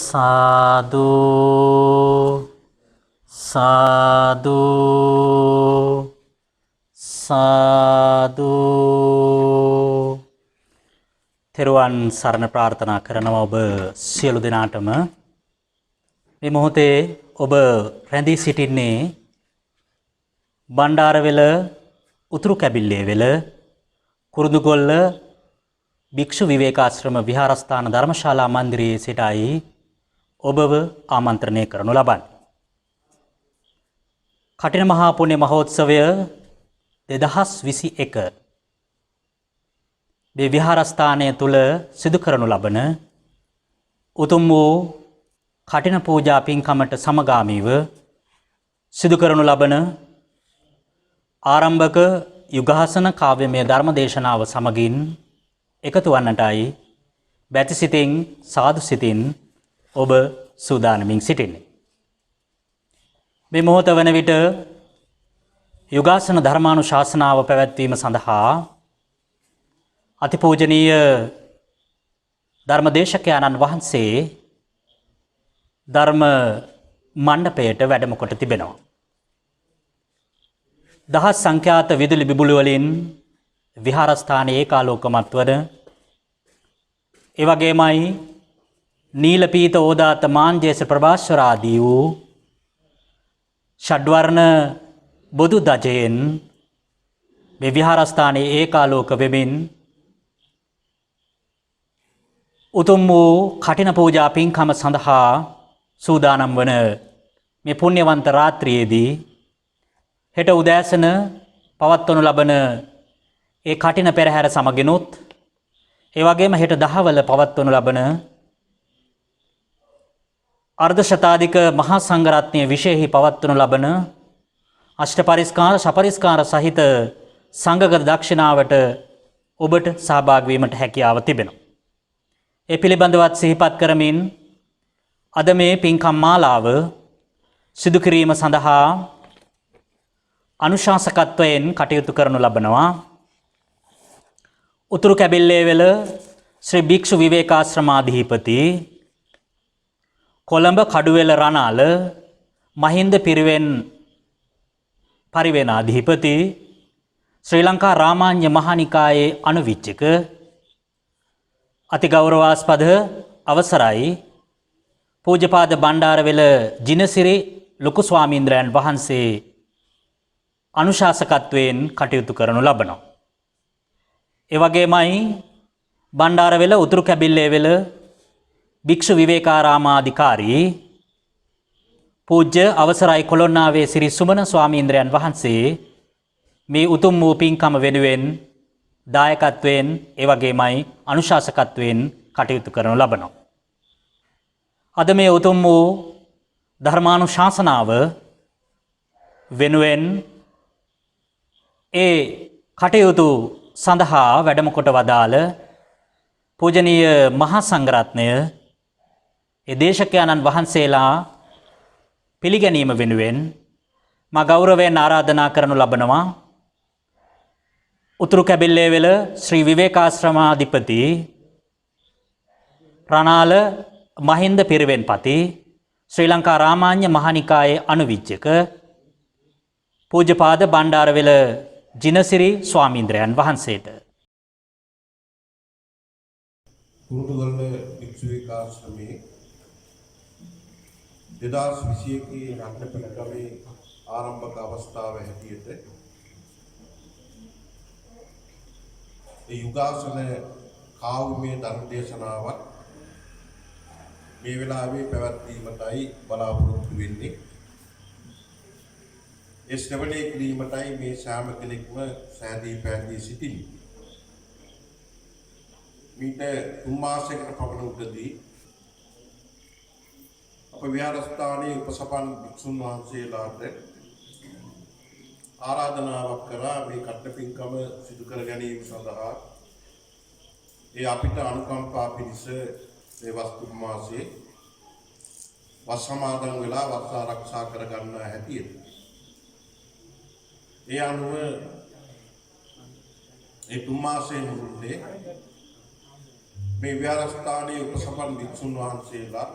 සාදු සාදු සාදු. තෙරුවන් සරණ ප්‍රාර්ථනා කරනවා ඔබ සියලු දෙනාටම. මේ මොහොතේ ඔබ රැඳී සිටින්නේ බණ්ඩාරවෙල උතුරු කැබිල්ලේ වෙල කුරුඳුගොල්ල භික්ෂු විවේකාශ්‍රම විහාරස්ථාන ධර්මශාලා මන්දිරයේ සිටයි ඔබව ආමන්ත්‍රණය කරනු ලබන්නේ. කඨින මහා පුණ්‍ය මහෝත්සවය 2021 මේ විහාරස්ථානය තුල සිදු කරනු ලබන උතුම් වූ කඨින පූජා පින්කමට සමගාමීව සිදු කරනු ලබන ආරම්භක යුගාසන කාව්‍යමය ධර්ම දේශනාව සමගින් එකතු වන්නටයි බැති සිතින් සාදු සිතින් ඔබ සූදානමින් සිටින්නේ. මේ මොහොත වන විට යුගාසන ධර්මානුශාසනාව පැවැත්වීම සඳහා අතිපූජනීය ධර්මදේශකයන්න් වහන්සේ ධර්ම මණ්ඩපයට වැඩම කොට තිබෙනවා. දහස් සංඛ්‍යාත විදුලි බිබුළු වලින් විහාරස්ථානයේ ඒකාලෝකමත් වන ඒ වගේමයි නීල පීත ඕදාත මාංජේස ප්‍රභාස්වර ආදී වූ ෂඩ්වර්ණ බොදු දජයෙන් මේ විහාරස්ථානයේ ඒකාලෝක වෙමින් උතුම් වූ කඨින පූජා පින්කම සඳහා සූදානම් වන මේ පුණ්‍යවන්ත රාත්‍රියේදී හෙට උදෑසන පවත්වනු ලබන ඒ කඨින පෙරහැර සමගිනුත් ඒ වගේම හෙට දහවල පවත්වනු ලබන අර්ධ ශතාධික මහා සංඝරත්නය විශේෂෙහි පවත්වනු ලබන අෂ්ට පරිස්කාර සපරිස්කාර සහිත සංඝගත දක්ෂිනාවට ඔබට සහභාගී වීමට හැකියාව තිබෙනවා. ඒ පිළිබඳවත් සිහිපත් කරමින් අද මේ පින්කම් මාලාව සිදු කිරීම සඳහා අනුශාසකත්වයෙන් කටයුතු කරනු ලබනවා. උතුරු කැබිල්ලේ වෙල ශ්‍රී භික්ෂු විවේකාශ්‍රමාධිපති කොළඹ කඩුවෙල රණාල මහින්ද පිරිවෙන් පරිවෙනාධිපති ශ්‍රී ලංකා රාමාන්‍ය මහානිකායේ අනුවිච්චක අතිගෞරවාස්පද අවසරයි පූජ්‍යපාද බණ්ඩාරවෙල ජිනසිරි ලොකු ස්වාමීන්ද්‍රයන් වහන්සේ අනුශාසකත්වයෙන් කටයුතු කරනු ලබනවා. ඒ වගේමයි බණ්ඩාරවෙල උතුරු කැබිල්ලේ වෙල භික්ෂු විවේකාරාමාධිකාරී පූජ්‍ය අවසරයි කොළොන්නාවේ සිරි සුමන ස්වාමීන්ද්‍රයන් වහන්සේ මේ උතුම් වූ පින්කම වෙනුවෙන් දායකත්වයෙන් ඒ වගේමයි අනුශාසකත්වයෙන් කටයුතු කරනු ලබනවා. අද මේ උතුම් වූ ධර්මානුශාසනාව වෙනුවෙන් ඒ කටයුතු සඳහා වැඩම කොට වදාළ පූජනීය මහා සංඝරත්නය ඒ දේශකයන්න් වහන්සේලා පිළිගැනීම වෙනුවෙන් මා ගෞරවයෙන් ආරාධනා කරනු ලබනවා. උතුරු කැබිල්ලේ වෙල ශ්‍රී විවේකාශ්‍රමාධිපති රණාල මහින්ද පිරිවෙන්පති ශ්‍රී ලංකා රාමාන්‍ය මහානිකායේ අනුවිච්චක පූජ්‍යපාද බණ්ඩාරවෙල ජිනසිරි ස්වාමීන්ද්‍රයන් වහන්සේට කුරුඳුගොල්ල භික්ෂු විවේකාශ්‍රමයේ 2021 රත්න පින්කමේ ආරම්භක අවස්ථාව හැටියට ඒ යුගාසන කාව්‍යමය ධර්ම දේශනාවක් මේ වෙලාවේ පැවැත්වීමටයි බලාපොරොත්තු වෙන්නේ. ඒ ශ්‍රවණය කිරීමටයි මේ සෑම කෙනෙක්ම සෑදී පැහැදී සිටින්නේ. මීට 3 මාසයකට පමණ උඩදී අප විහාරස්ථානයේ උපසපන් භික්ෂුන් වහන්සේලාට ආරාධනාවක් කරා මේ කට්ට පින්කම සිදු කර ගැනීම සඳහා ඒ අපිට අනුකම්පා පිණිස මේ වස්තු මාසයේ වස් සමාදන් වෙලා වස් ආරක්ෂා කර ගන්න හැටියට ඒ අනුව ඒ 3 මාසයේ මුළුල්ලේ මේ විහාරස්ථානයේ උපසපන් භික්ෂුන් වහන්සේලා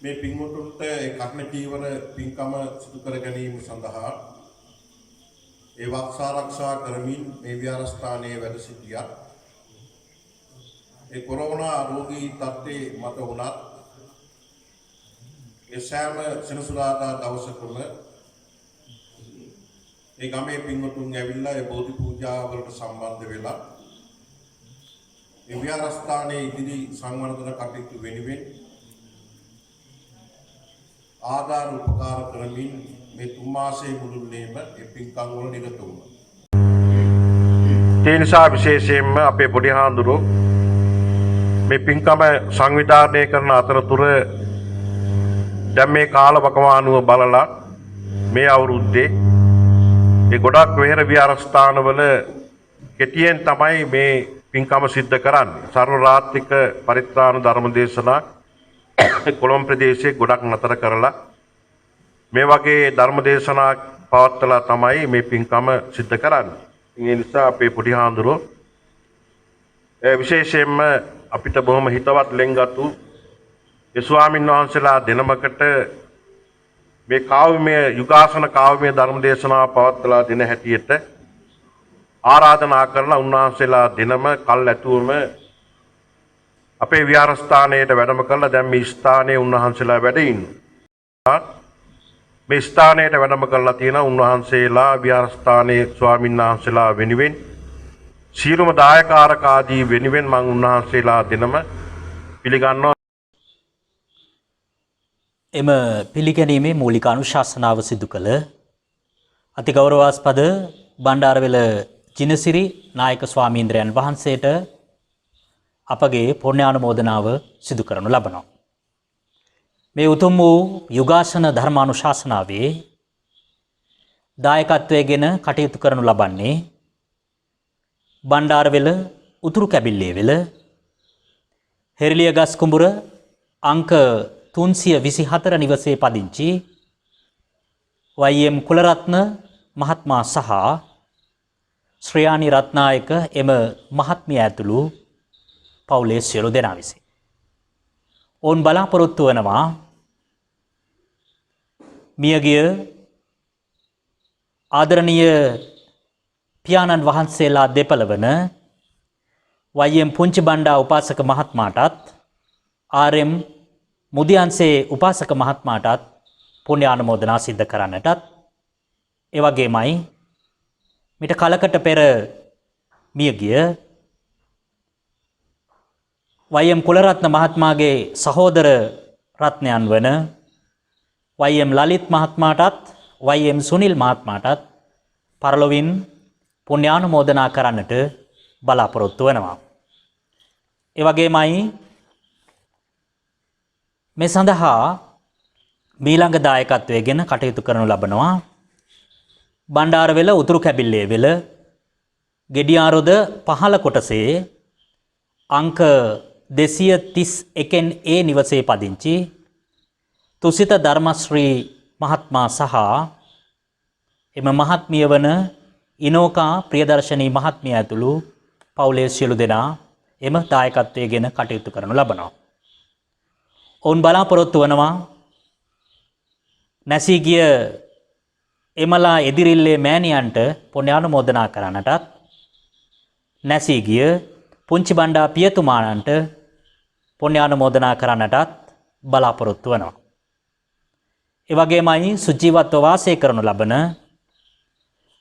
මේ පින්වතුන්ට ඒ කර්ණ චීවර පින්කම සිදු කර ගැනීම සඳහා ඒ වක්ස ආරක්ෂා කරමින් මේ විහාරස්ථානයේ වැඩ සිටියත් ඒ කොරෝනා රෝගී තත්ත්වයේ මත වුණත් ඒ සෑම සෙනසුරාදා දවසකම ඒ ගමේ පින්වතුන් ඇවිල්ලා ඒ බෝධි පූජා වලට සම්බන්ධ වෙලා ඒ විහාරස්ථානයේ ඉදිරි සංවර්ධන කටයුතු වෙනුවෙන් ආදාන උපකාර කරමින් මේ තුන් මාසයේ මුළුල්ලේම ඒ පින්කම් වල නිරත වුණා. ඒ නිසා විශේෂයෙන්ම අපේ පොඩි හාමුදුරුවෝ මේ පින්කම සංවිධානය කරන අතරතුර දැන් මේ කාලවකවානුව බලලා මේ අවුරුද්දේ ඒ ගොඩක් වෙහෙර විහාරස්ථානවල කෙටියෙන් තමයි මේ පින්කම සිද්ධ කරන්නේ. සර්ව රාත්‍රික පරිත්‍රාණ ධර්ම දේශනා කොළඹ ප්‍රදේශයේ ගොඩක් නතර කරලා මේ වගේ ධර්ම දේශනා පවත්වලා තමයි මේ පින්කම සිද්ධ කරන්නේ. ඒ නිසා අපේ පොඩි හාමුදුරුවෝ විශේෂයෙන්ම අපිට බොහොම හිතවත් ලෙන්ගතු ඒ ස්වාමීන් වහන්සේලා දෙනමකට මේ කාව්‍යමය යුගාසන කාව්‍යමය ධර්ම දේශනා පවත්වලා දෙන හැටියට ආරාධනා කරලා උන්වහන්සේලා දෙනම කල් ඇතුවම අපේ විහාරස්ථානයට වැඩම කරලා දැන් මේ ස්ථානයේ උන්වහන්සේලා වැඩ ඉන්නවා. මේ ස්ථානයට වැඩම කරලා තියෙන උන්වහන්සේලා විහාරස්ථානයේ ස්වාමීන් වහන්සේලා වෙනුවෙන් සියලුම දායකාරක ආදී වෙනුවෙන් මම උන්වහන්සේලා දෙනම පිළිගන්නවා. එම පිළිගැනීමේ මූලික අනුශාසනාව සිදු කළ අතිගෞරවාස්පද බණ්ඩාරවෙල ජිනසිරි නායක ස්වාමීන්ද්‍රයන් වහන්සේට අපගේ පුණ්‍යානුමෝදනාව සිදු කරනු ලබනවා. මේ උතුම් වූ යුගාසන ධර්මානුශාසනාවේ දායකත්වයෙන් කටයුතු කරනු ලබන්නේ බණ්ඩාරවෙල උතුරු කැබිල්ලේවෙල හෙරිලියගස් කුඹුර අංක 324 නිවසේ පදිංචි වයි.එම්. කුලරත්න මහත්මයා සහ ශ්‍රයානි රත්නායක එම මහත්මිය ඇතුළු පවුලේ සියලු දෙනා විසින් ඔවුන් බලාපොරොත්තු වනවා මියගිය ආදරණීය පියාණන් වහන්සේලා දෙපළ වන වයි.එම්. පුංචි බණ්ඩා උපාසක මහත්මයාටත් ආර්.එම්. මුදියන්සේ උපාසක මහත්මයාටත් පුණ්‍යානුමෝදනා සිද්ධ කරන්නටත් එවැගේමයි මිට කලකට පෙර මියගිය වයි.එම්. කුලරත්න මහත්මයාගේ සහෝදර රත්නයන් වන වයි.එම්. ලලිත් මහත්මයාටත් වයි.එම්. සුනිල් මහත්මයාටත් පරලොවින් පුණ්‍යානුමෝදනා කරන්නට බලාපොරොත්තු වෙනවා. ඒ වගේමයි මේ සඳහා මීළඟ දායකත්වයෙන් කටයුතු කරනු ලබනවා බණ්ඩාරවෙල උතුරු කැබිල්ලේවෙල ගෙඩියාරොද පහළ කොටසේ අංක 231 A නිවසේ පදිංචි තුසිත ධර්මශ්‍රී මහත්මයා සහ එම මහත්මිය වන ඉනෝකා ප්‍රියදර්ශනී මහත්මිය ඇතුළු පවුලේ සියලු දෙනා එම දායකත්වයෙන් කටයුතු කරනු ලබනවා. ඔවුන් බලාපොරොත්තු වනවා නැසී ගිය එමලා එදිරිල්ලේ මෑණියන්ට පුණ්‍යානුමෝදනා කරන්නටත් නැසී ගිය පුංචි බණ්ඩා පියතුමාණන්ට පුණ්‍යානුමෝදනා කරන්නටත් බලාපොරොත්තු වෙනවා. ඒ වගේමයි සුජීවත්ව වාසය කරනු ලබන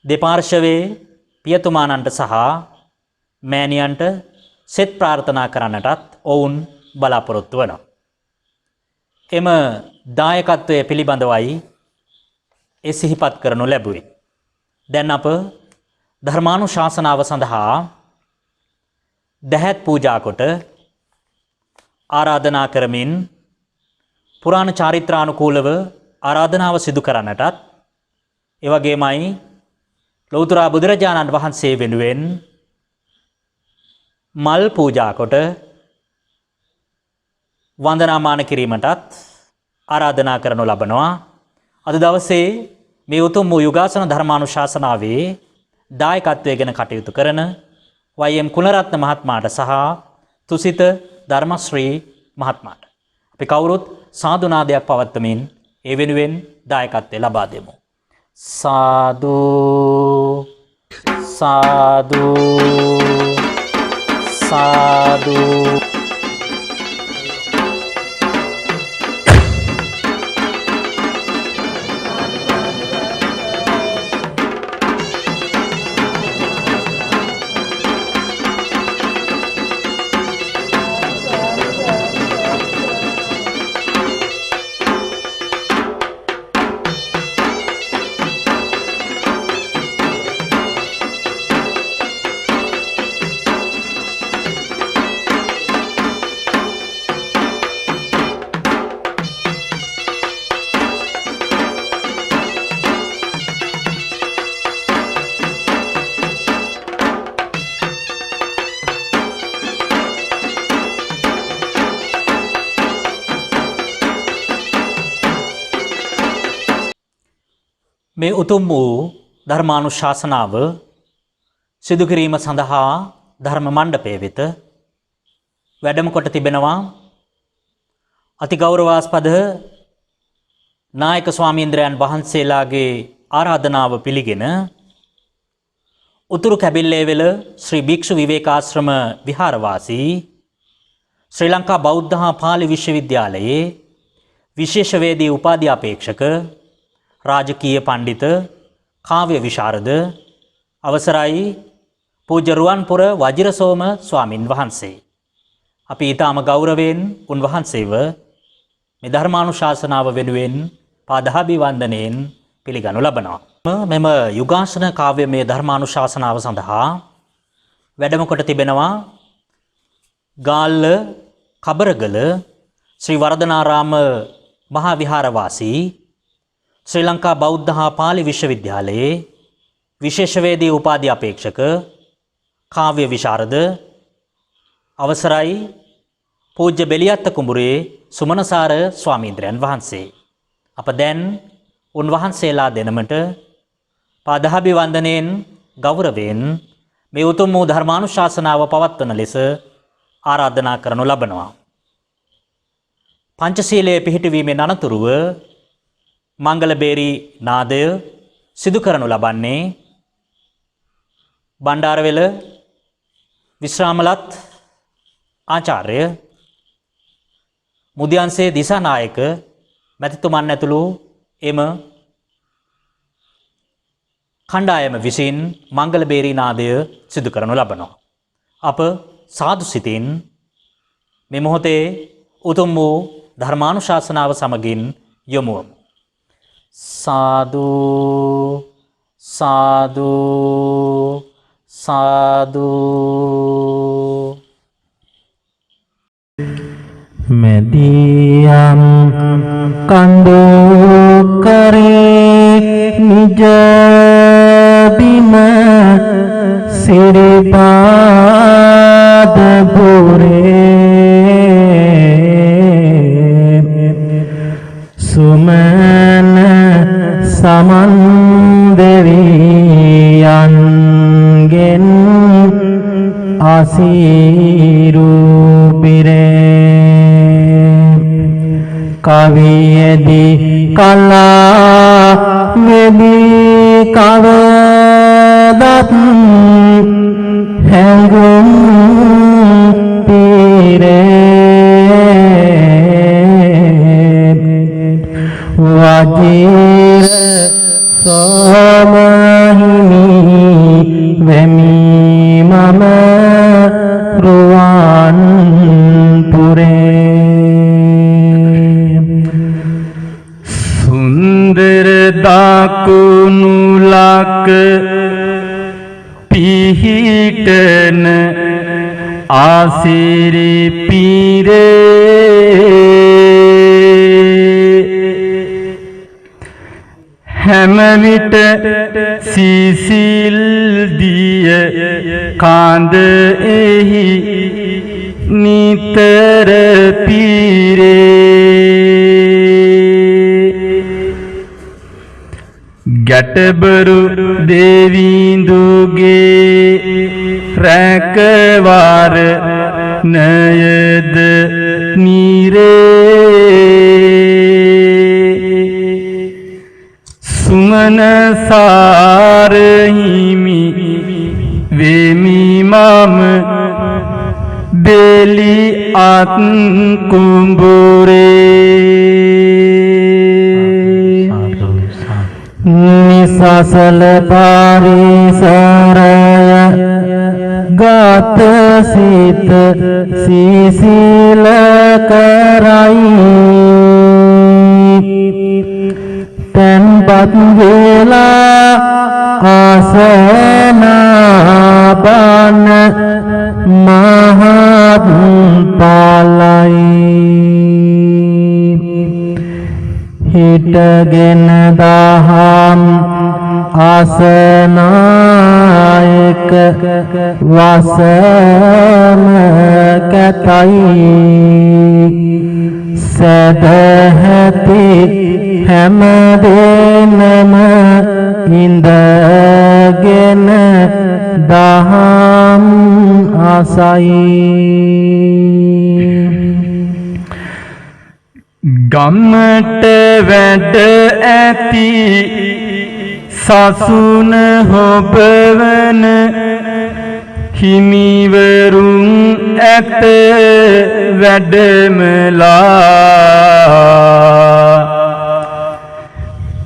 දෙපාර්ශවයේ පියතුමාණන්ට සහ මෑණියන්ට සෙත් ප්‍රාර්ථනා කරන්නටත් ඔවුන් බලාපොරොත්තු වෙනවා. එම දායකත්වය පිළිබඳවයි ඒ සිහිපත් කරනු ලැබුවේ. දැන් අප ධර්මානුශාසනාව සඳහා දැහැත් පූජා කොට ආරාධනා කරමින් පුරාණ චාරිත්‍රානුකූලව ආරාධනාව සිදු කරන්නටත් එවැගේමයි ලෞතර බුදුරජාණන් වහන්සේ වෙනුවෙන් මල් පූජා කොට වන්දනාමාන කිරීමටත් ආරාධනා කරනු ලබනවා. අද දවසේ මේ උතුම් වූ යුගාසන ධර්මානුශාසනාවේ දායකත්වයෙන් කටයුතු කරන වයි.එම්. කුලරත්න මහත්මයාට සහ තුසිත ධර්මශ්‍රී මහත්මයාට අපි කවුරුත් සාදුනාදයක් පවත්වමින් ඒ වෙනුවෙන් දායකත්වය ලබා දෙමු. සාදු සාදු සාදු. මේ උතුම් වූ ධර්මානුශාසනාව සිදු කිරීම සඳහා ධර්ම මණ්ඩපය වෙත වැඩම කොට තිබෙනවා අතිගෞරවාස්පද නායක ස්වාමීන්ද්‍රයන් වහන්සේලාගේ ආරාධනාව පිළිගෙන උතුරු කැබිල්ලේවෙල ශ්‍රී භික්ෂු විවේකාශ්‍රම විහාරවාසී ශ්‍රී ලංකා බෞද්ධ හා පාලි විශ්වවිද්‍යාලයේ විශේෂවේදී උපාධ්‍යාපේක්ෂක රාජකීය පණ්ඩිත කාව්‍ය විශාරද අවසරයි පූජ්‍ය රුවන්පුර වජිරසෝම ස්වාමින් වහන්සේ. අපි ඊටම ගෞරවයෙන් උන්වහන්සේව මේ ධර්මානුශාසනාව වෙනුවෙන් පාදාභිවන්දනයෙන් පිළිගනු ලබනවා. මෙම යුගාසන කාව්‍යමය ධර්මානුශාසනාව සඳහා වැඩම කොට තිබෙනවා ගාල්ල කබරගල ශ්‍රී වර්ධනාරාම මහා විහාරවාසී ශ්‍රී ලංකා බෞද්ධ හා පාලි විශ්වවිද්‍යාලයේ විශේෂවේදී උපාධ්‍යාපේක්ෂක කාව්‍ය විශාරද අවසරයි පූජ්‍ය බෙලියත්ත කුඹුරේ සුමනසාර ස්වාමීන්ද්‍රයන් වහන්සේ. අප දැන් උන්වහන්සේලා දෙනමට පාදාභිවන්දනයෙන් ගෞරවයෙන් මේ උතුම් වූ ධර්මානුශාසනාව පවත්වන ලෙස ආරාධනා කරනු ලබනවා. පංචශීලයේ පිහිටවීමෙන් අනතුරුව මංගලබේරී නාදය සිදු කරනු ලබන්නේ බණ්ඩාරවෙල විශ්‍රාමලත් ආචාර්ය මුදියන්සේ දිසානායක මැතිතුමන් ඇතුළු එම කණ්ඩායම විසින් මංගලබේරී නාදය සිදු කරනු ලබනවා. අප සාදු සිතින් මේ මොහොතේ උතුම් වූ ධර්මානුශාසනාව සමගින් යොමුවමු. සාදු සාදු සාදු. මෙදියම් කඳු කරේ නිජ බිම සිරිපාද පුරේ සුමන සමන් දෙවියන්ගෙන් අසීරු පිරේ කවියදී කලා වෙදී කවදත් හැඟුම් වජිර සෝමහිමි වෙමි මම රුවන් පුරේ සුන්දර දකුණු ලක පිහිටන ආසිරි පීරේ හැම විට සිසිල් දිය කාන්ද එහි නිතර පීරේ ගැටබරු දෙවිඳුගේ රැකවර නයද නිරේ එලි අත් කුඹුරේ නිසසල පරිසරය ගත සිත සීසීල කරයි තැන්පත් වෙලා ආසනාබන මහත් පලයි හිටගෙන දහම් ආසනායක වසම කැතයි සදහති හැමදෙනම ඉඳගෙන දහම් ආසයි ගම්මට වැඩ ඇති සසුන හොබවන හිමිවරුන් ඇත වැඩමලා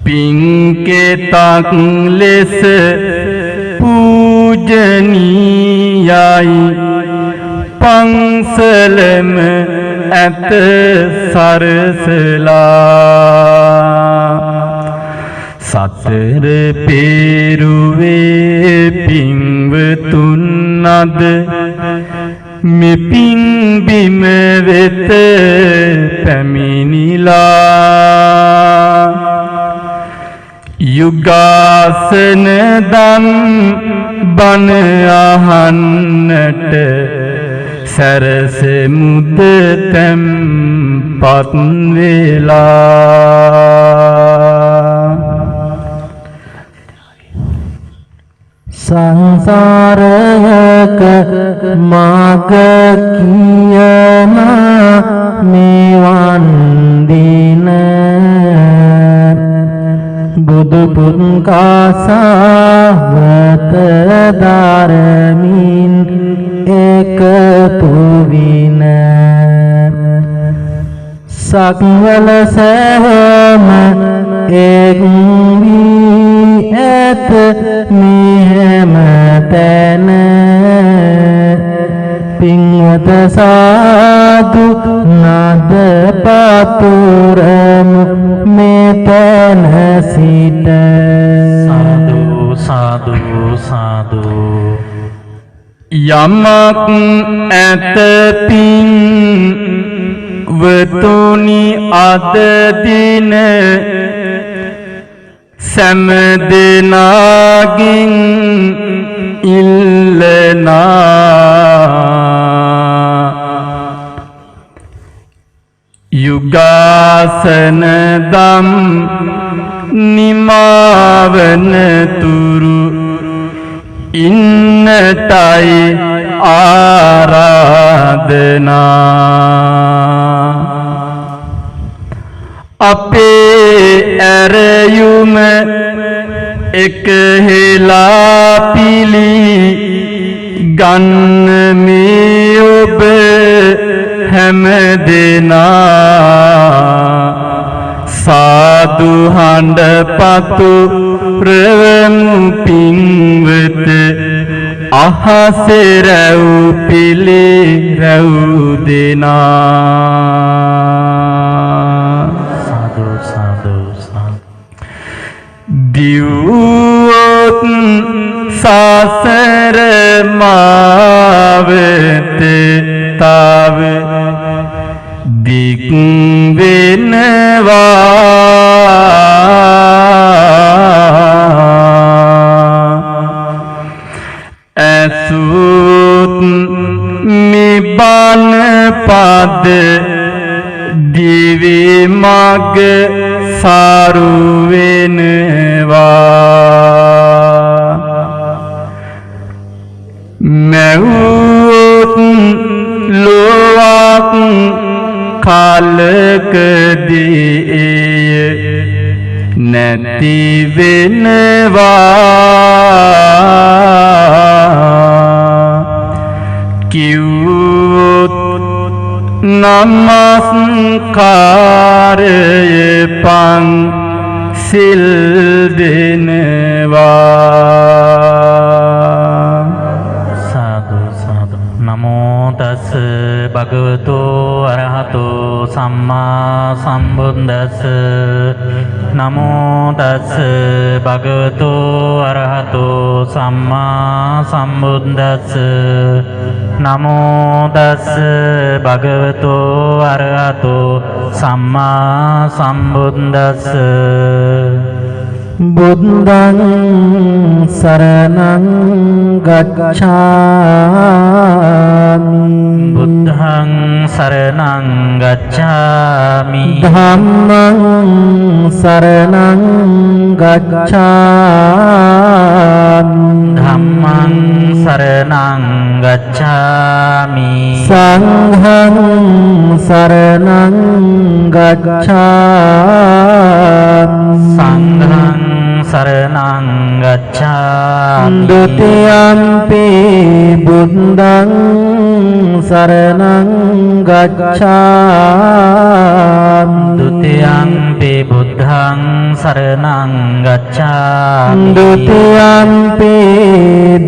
පින්කෙතක් ලෙස පූජනීයයි පන්සලම ඇත සරසලා සතර පෙරුවේ පින්වතුන් අද මෙපින් බිම වෙත පැමිණිලා යුගාසන දම් බණ අහන්නට සරසමුද තැන්පත් වෙලා සංසාරයක මාග කියන නිවන් දින බුදු පුත් කාසවත ධර්මින් එකතු වින සක්වල සෑම එක් වී ඇත මෙහෙම තැන පින්වත සාදු නද පතුරමු මෙතන සිට සාදු සාදු සාදු යමක් ඇත පින් වතුනි අද දින සෑම දෙනාගෙන් ඉල්ලනා යුගාසන දම් නිමාවන තුරු ඉන්නටයි ආරාධනා අපේ ඇරයුම එක හෙලා පිලි ගන්න මේ ඔබ හැම දෙනා සාදු හඬ පතු ප්‍රවමු පින්වත අහසේ රැව් පිලි රැව් දෙනා සාදු සාදු සාදු දිව්වොත් සසර මාවෙත තාව දික් වෙනවා ඇසුත් මිබන පද දිවි මග සාරු වෙනවා මැවුත් ලොවක් කාලකදී නැති වෙනවා කිව්වොත් නමස්කාරය පං සිල් දෙනවා. සාදු සාදු. නමෝ තස් භගවතු අරහතෝ සම්මා සම්බුද්දස්ස. නමෝ තස් භගවතු අරහතෝ සම්මා සම්බුද්දස්ස. නමෝ තස් භගවතු අරහතෝ සම්මා සම්බුද්දස්ස. බුද්ධං සරණං ගච්ඡාමි. බුද්ධං සරණං ගච්ඡාමි. ධම්මං සරණං ගච්ඡාමි. ධම්මං සරණං ගච්ඡාමි. සංඝං සරණං ගච්ඡාමි. සංඝං සරණං ගච්ඡාමි. ဒ ුතියම්පි බුද්ධං සරණං ගච්ඡාමි. ဒ ුතියම්පි බුද්ධං සරණං ගච්ඡාමි. ဒ ුතියම්පි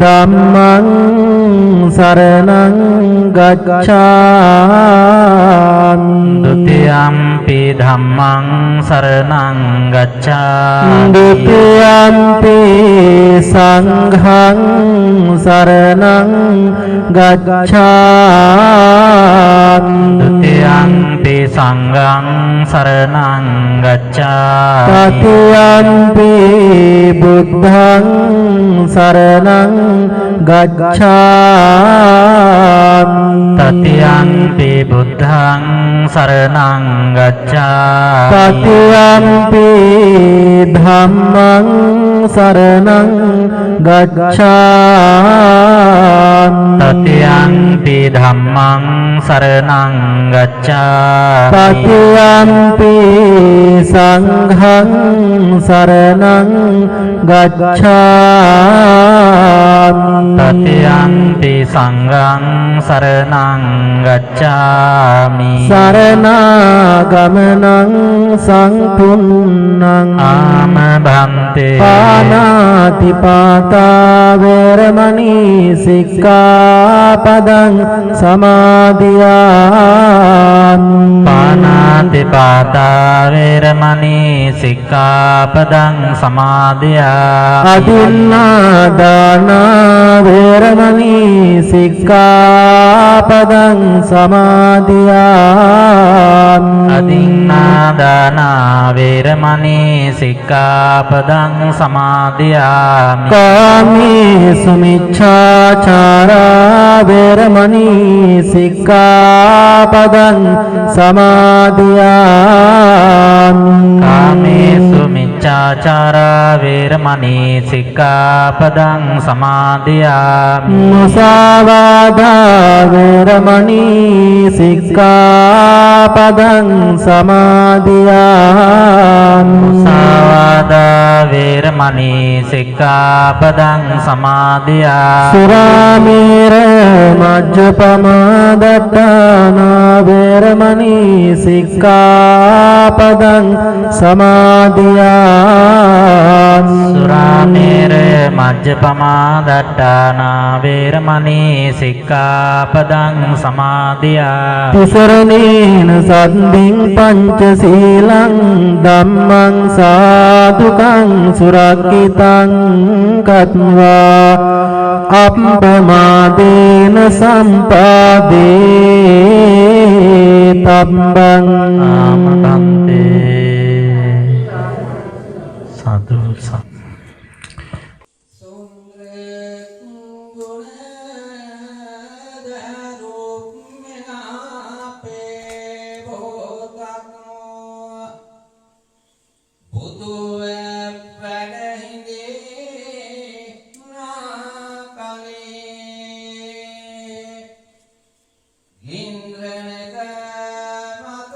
ධම්මං සරණං ගච්ඡාමි. ဒ ුතියම්පි ධම්මං සරණං ගච්ඡාමි. ဒ ුතියම්පි සංඝං සරණං ගච්ඡාමි. ဒ ුතියම්පි සංඝං සරණං ගච්ඡාමි. තතියම්පි බුද්ධං සරණං ගච්ඡාමි. තතියම්පි බුද්ධං සරණං ගච්ඡාමි. තතියම්පි ධම්මං සරණං ගච්ඡාමි. තතියම්පි ධම්මං සරණං ගච්ඡාමි. තතියම්පි සංඝං සරණං ගච්ඡාමි. තතියම්පි සංඝං සරණං ගච්ඡාමි. සරණාගමනං සංකුන්නං ආම භන්තේ. පානාතිපාතා වේරමණී සික්ඛාපදං සමාදියාමි. පානාතිපාතා වේරමණී සික්ඛාපදං සමාදියාමි. අදින්නාදානා වේරමණී සික්ඛාපදං සමාදියාමි. අදින්නාදානා වේරමණී සික්ඛාපදං සමාදියාමි. කාමේසු මිච්ඡාචාරා වේරමණී සික්ඛාපදං සමාදියාමි. කාමේසු මිච්ඡාචාරා වේරමණී සික්ඛාපදං සමාදියාමි. මුසාවාදා වේරමණී සික්ඛාපදං සමාදියාමි. මුසාවාදා වේරමණී සික්ඛාපදං සමාදියාමි. සුරාමේර මජ්ජපමා දත්තානා වේරමණී සික්ඛාපදං සමාදියාමි. සුරාමේර මජ්ජපමා දට්ඨානා වේරමණී සික්ඛාපදං සමාදියාමි. තිසරණේන සද්ධින් පංචශීලං ධම්මං සාදුකං සුරක්ඛිතං කତ୍වා අප්පමාදේන සම්පාදේ තබ්බං. ආමකන්තේ. සාදු සාදු. ඉන්ද්‍රනක මත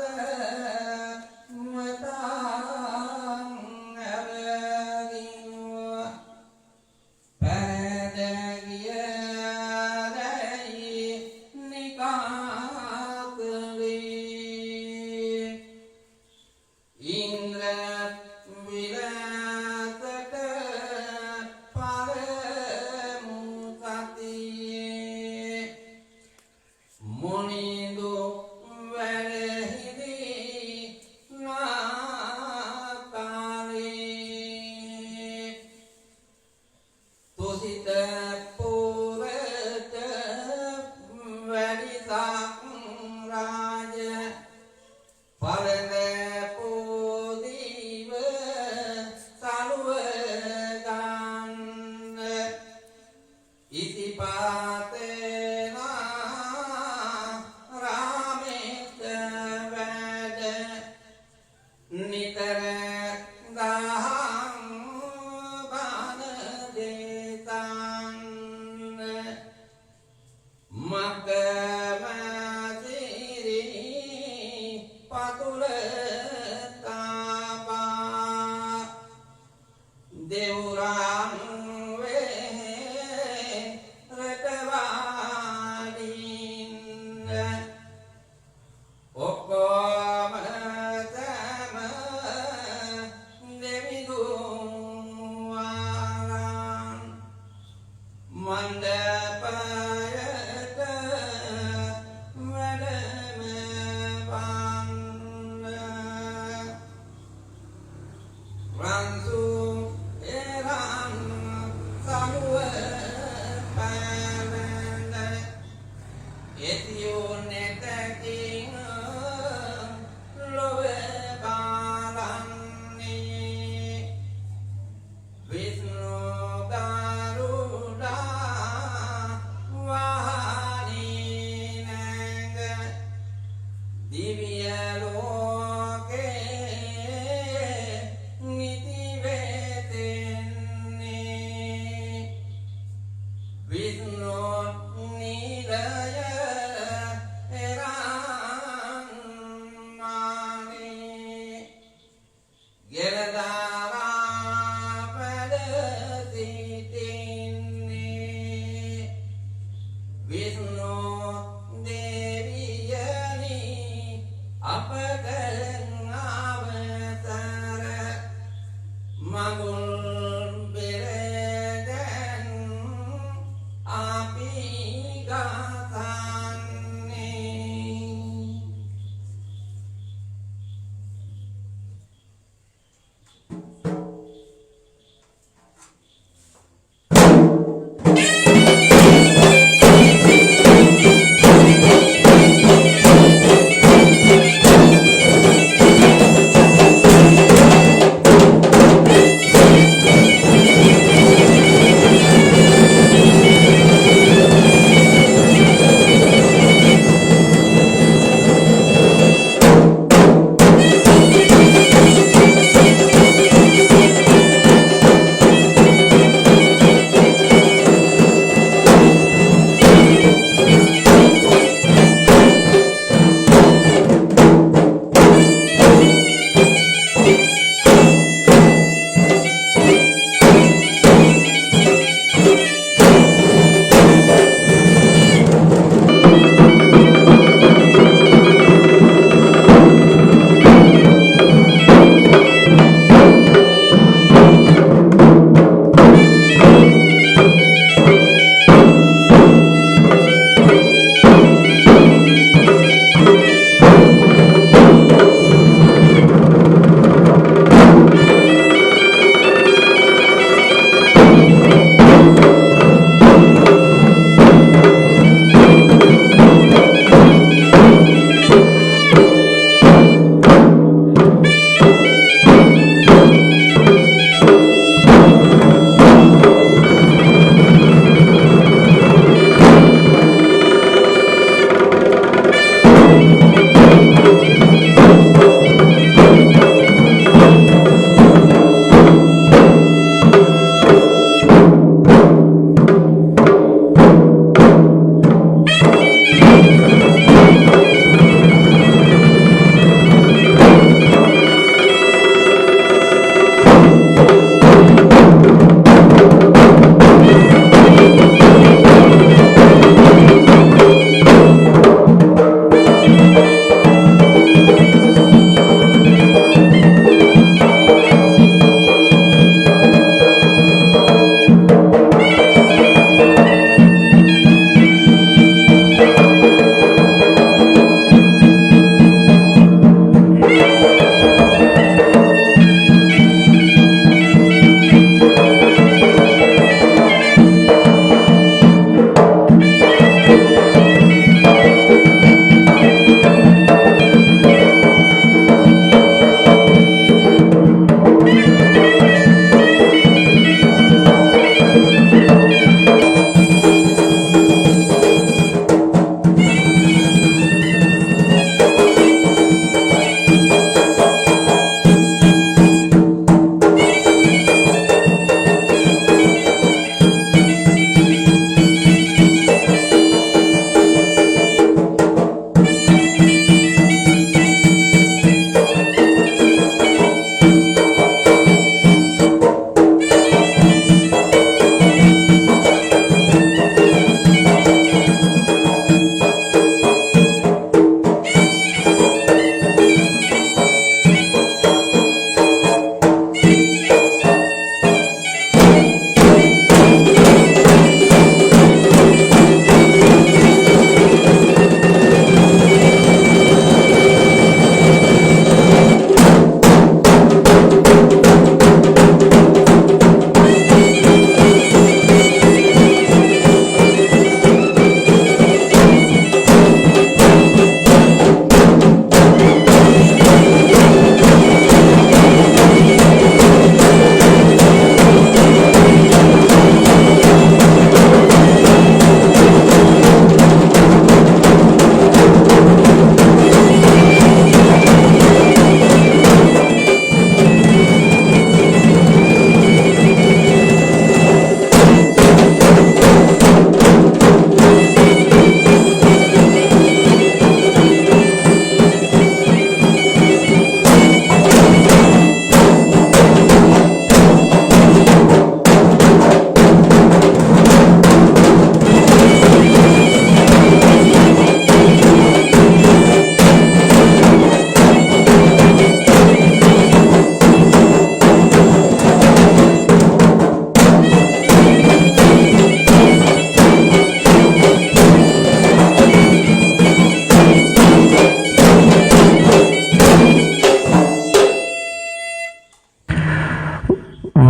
පතුල තාපා දෙවුරන් වේ රටවාලින්න ඔක්කොම තම දෙවිදුවාරන් මණ්ඩපයට වැඩම වන්න රන්සු එරන් සමුව පැවැඳ එතියෝ නැතකින් ලොව බලන්නේ විෂ්ණු ගරුඩා වහනී නැඟ දිව්‍ය ලෝකේ නිති වේතෙන්නේ විෂ්ණු නිලය එරාමානේ ගෙරදාරා පැද සිටින්නේ විෂ්ණු දේවියනි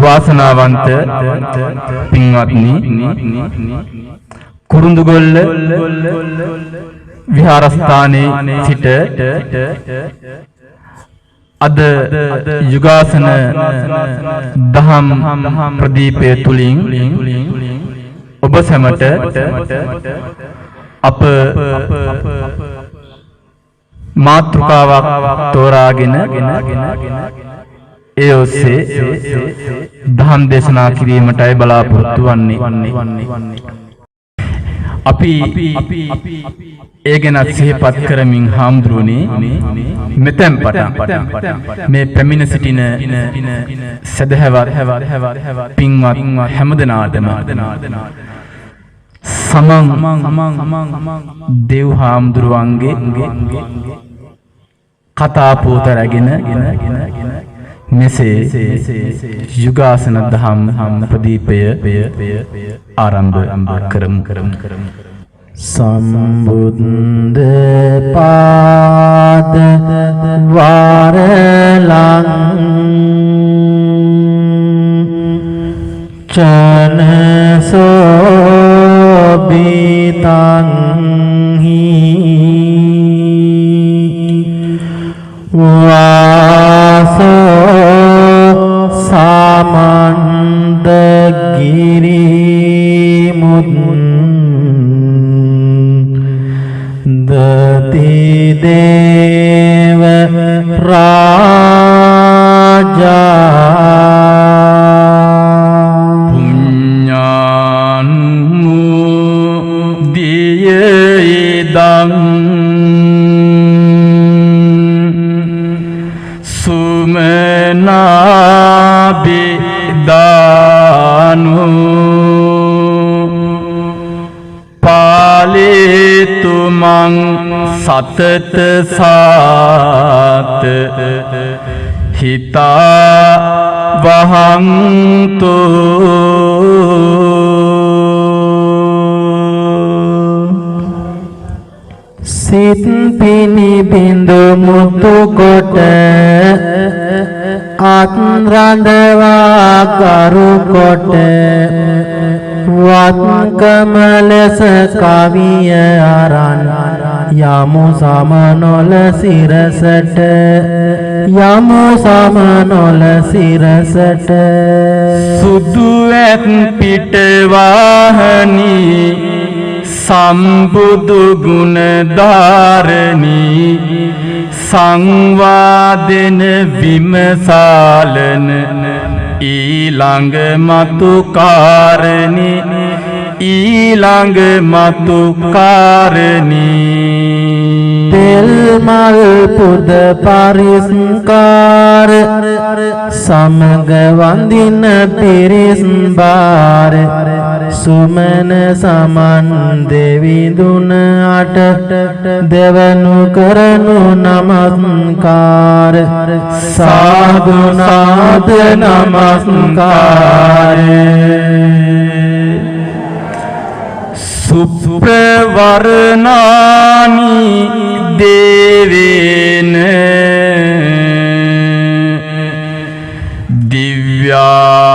වාසනාවන්ත පින්වත්නි කුරුඳුගොල්ල විහාරස්ථානයේ සිට අද යුගාසන දහම් ප්‍රදීපය තුලින් ඔබ සැමට අප මාතෘකාවක් තෝරාගෙන ඒ ඔස්සේ දහම් දේශනා කිරීමටයි බලාපොරොත්තු වන්නේ. අපි ඒ ගැන සිහිපත් කරමින් හාමුදුරුවනේ මෙතෙන් පටන් මේ පැමිණ සිටින සදහැවත් පින්වත් හැමදෙනාටම සමන් දේව් හාමුදුරුවන්ගේ කතා පොත රැගෙන මෙසේ යුගාසන දහම් ප්‍රදීපය ආරම්භ කරමු. සම්බුද්ධ පාද වාරලං චනසෝබිතං හි වාසෝ සමන්දගිරි දති දේව රාජා පුඤ්ඤානුමෝදිතං සුමනාබිදානු පාලිතුමං සතත සාත හිතා වහන්තු සිත් පිනිබිඳු මුතු කොට අත් රඳවා කරු කොට වත්කම ලෙස කවිය අරන් යමු සමනොල සිරසට යමු සමනොල සිරසට සුදු ඇත් පිට වාහනී සම්බුදු ගුණ ධාරණී සංවාදෙන විමසාලන ඊළඟ මතු කාරණී ඊළඟ මතු කාරණී තෙල් මල් පුද පරිස්කාර සමග වඳින පිරිස් බාර සුමන සමන් දෙවිඳුන අට දෙවනු කරනු නමස්කාර සාදු නාද නමස්කාර සුප්‍රවර්ණානි දේවේන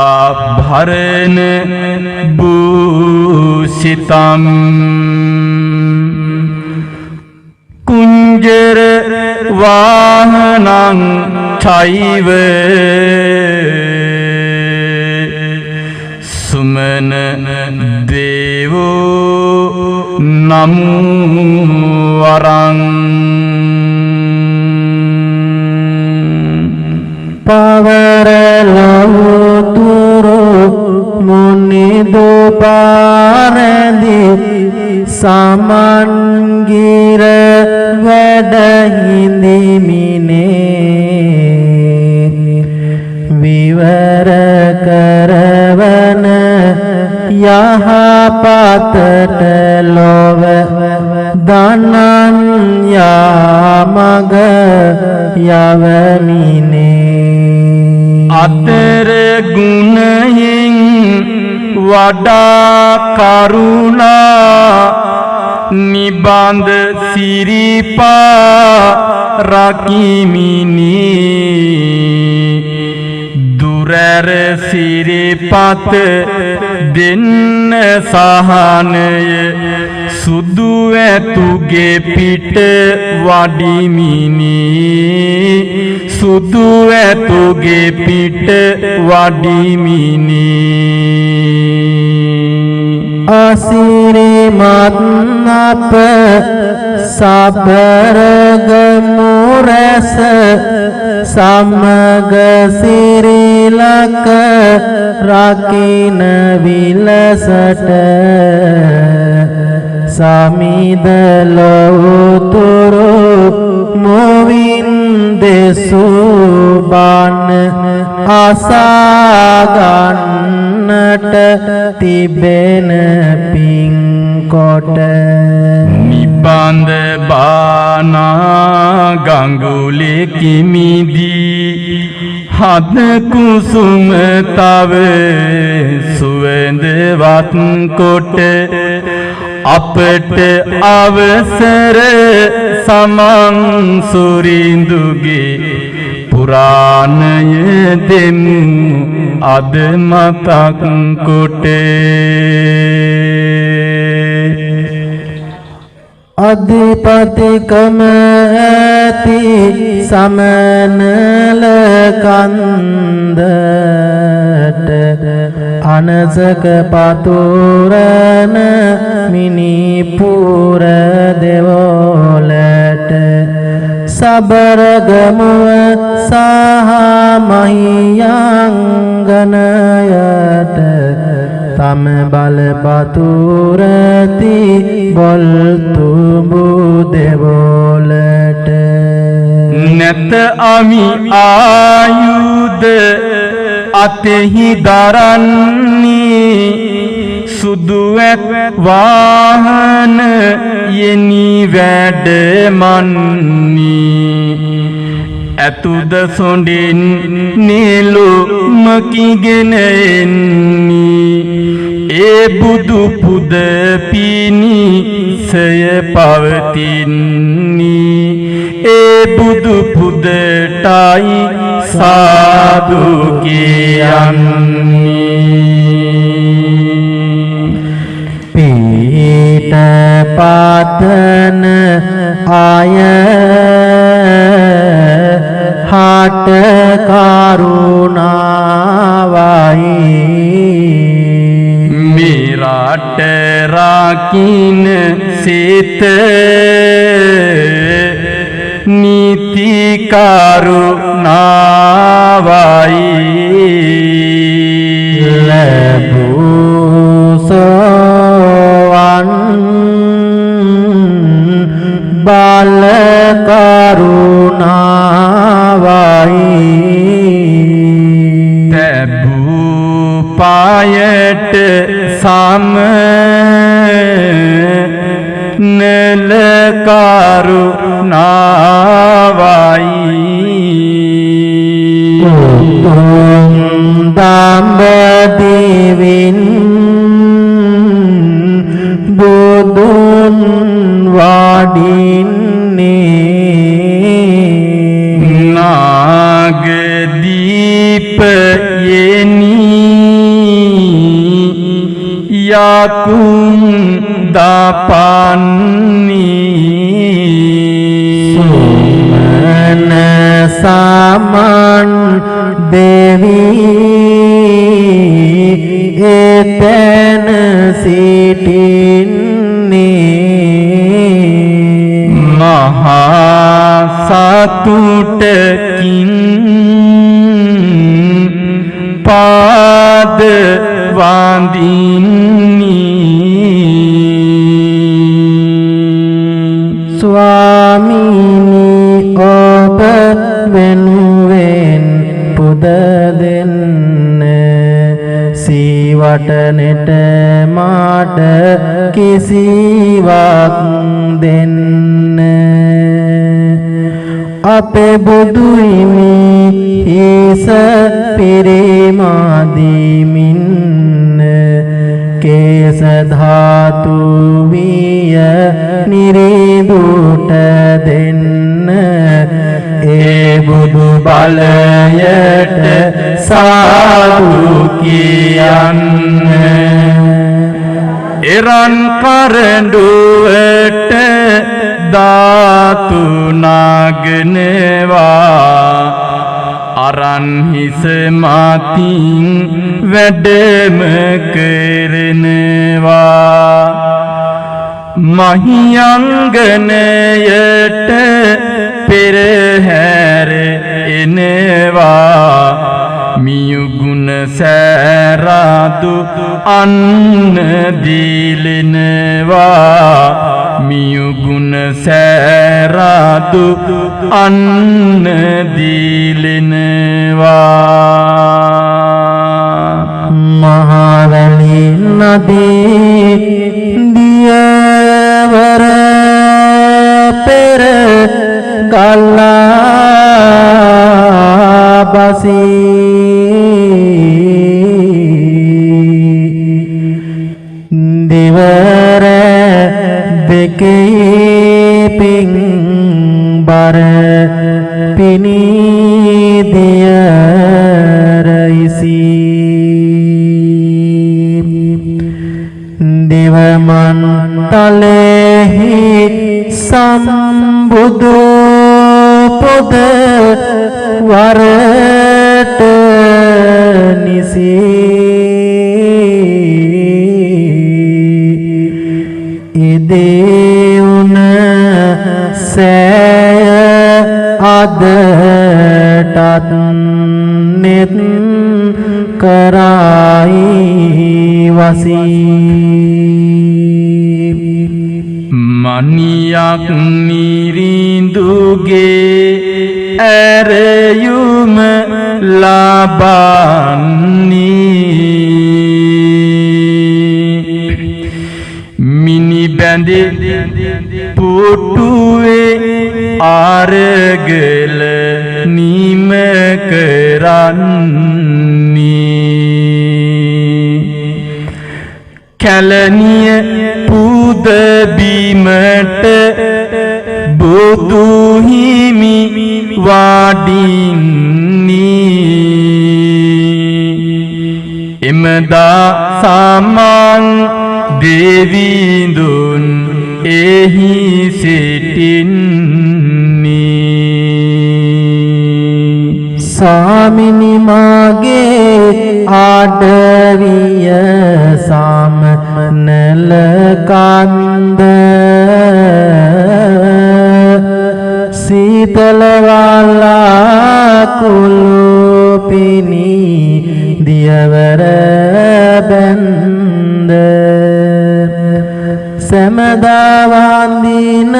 දිව්‍යාභරණ භූෂිතං කුංජර වාහනං චෛව සුමන දේවෝ නමෝ වරං පවරලෝතුරු මුනිදු පාරදි සමන්ගිර වැඩ හිඳිමිනේ විවර කරවන යහපතට ලොව දනන් යාමග යවමිනේ අතර ගුණයෙන් වඩා කරුණා නිබඳ සිරිපා රකිමිනි දුර සැර සිරිපත් දෙන්න සහනය සුදු ඇතුගේ පිට වඩිමිනි සුදු ඇතුගේ පිට වඩිමිනි අසිරිමත් අප සබරගමු රැස සමග සිරිලක රකින විලසට සමිද ලොවුතුරු මුවින් දෙසුබන් අසාගන්නට තිබෙන පින්කොට නිබන්ද බානා ගංගුලි කිමිදී හද කුසුම තව සුවඳවත් කොට අපට අවසර සමන් සුරිඳුගේ පුරාණය දෙමු අද මතක් කොට අධිපතිකම ඇති සමනල කන්දට අනසක පතුරන මිනිපුර දෙවොලට සබරගමුව සහ මහියංගනයට තම බල පතුරති බොල්තුඹු දෙවොලට නැත අමි ආයුධ අතෙහි දරන්නේ සුදු ඇත් වාහන යෙනි වැඩමන්නේ ඇතුද සොඬින් නිලුමකිගෙන එන්නේ ඒ බුදු පුද පිනිසය පවතින්නේ ඒ බුදු පුදටයි සාදු කියන්නේ පීඨ පාතන ආය හට කරුණාවයි මිරට රකින්න සිත නීති කරුණාවයි ලැබුසෝවන් බල කරුණාවයි තැබූ පායට සම නල කරුණාවයි දම්බදිවින් බුදුන් වඩින්නේ නාගදීපයෙනි යකුම් දපන්නේ සුමන සමන් දෙවි එතන සිටින්නේ මහා සතුටකින් පාද වඳින්නේ ස්වාමීනි ඔබ වෙනුවෙන් පුද දෙන්න සීවටනෙට මාට කිසිවක් දෙන්න අපේ බුදු හිමි හිස පිරිමාදිමින් කේස ධාතු විය නිරිදුට දෙන්න ඒ බුදු බලයට සාදු කියන්න එරන් කරඬුවට ධාතු නාගනවා අරන් හිස මතින් වැඩම කරනවා මහියංගනයට පෙරහැර එනවා මියුගුණ සෑරාදු අන්න දීලෙනවා මියුගුණ සෑරාදු අන්න දීලෙනවා මහවැලි නදී දියවර පෙර ගල්ලා බසී දිවර දෙකේ පිං බර පිනිදියරයිසි දිවමන් තලෙහි සම්බුදු පොද වරට නිසි ඉදේවුන සෑය අදටත් නෙත් කරයි වසී මනියක් නිරිඳුගේ ඇරයුම ලබන්නේ මිනි බැඳි පුටුවේ ආරගල නිම කරන්නේ කැලණිය පුද බිමට බුදු හිමි වඩින්නේ එමදා සමන් දේවිඳුන් එහි සිටින්නේ සාමිනි මාගේ ආඩවිය සාමනල කන්ද සීතල වලා කුළුපිනි දියවර බැන්ද සමදා වන්දින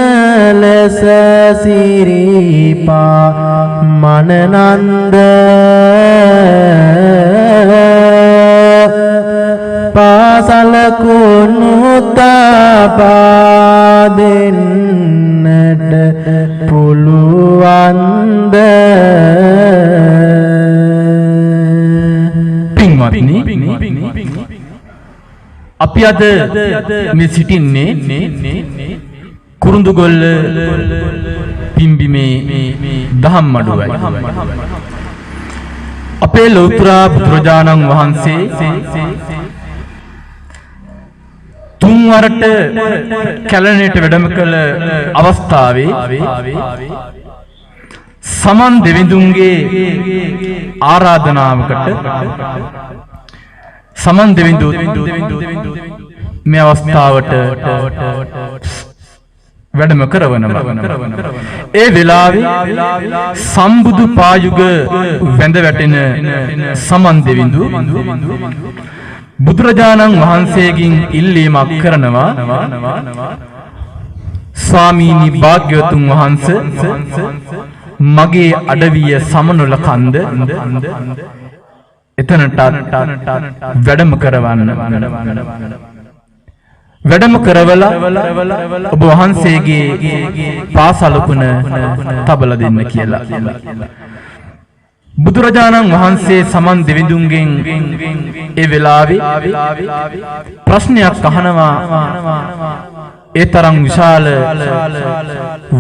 ලෙස සිරිපා මනනන්ද පාසල කුණු තබා දෙන්නට පුළුවන්ද පින්වත්නි අපි අද මේ සිටින්නේ කුරුඳුගොල්ල පිම්බිමේ දහම්මඩුවයි අපේ ලෞතර බුදුරජාණන් වහන්සේ තුන්වරට කැලණියට වැඩම කළ අවස්ථාවේ සමන් දෙවිඳුන්ගේ ආරාධනාවකට සමන් දෙවිඳු මේ අවස්ථාවට වැඩම කරවනවා ඒ වෙලාවේ සම්බුදු පායුග වැඳ වැටෙන සමන් දෙවිඳු බුදුරජාණන් වහන්සේගෙන් ඉල්ලීමක් කරනවා ස්වාමීනි භාග්‍යවතුන් වහන්සේ මගේ අඩවිය සමනොල කන්ද එතනට වැඩම කරවන්න වැඩම කරවලා ඔබ වහන්සේගේ පාසලකුණ තබල දෙන්න කියලා බුදුරජාණන් වහන්සේ සමන් දෙවිඳුන්ගෙන් ඒ වෙලාවේ ප්‍රශ්නයක් අහනවා ඒ තරම් විශාල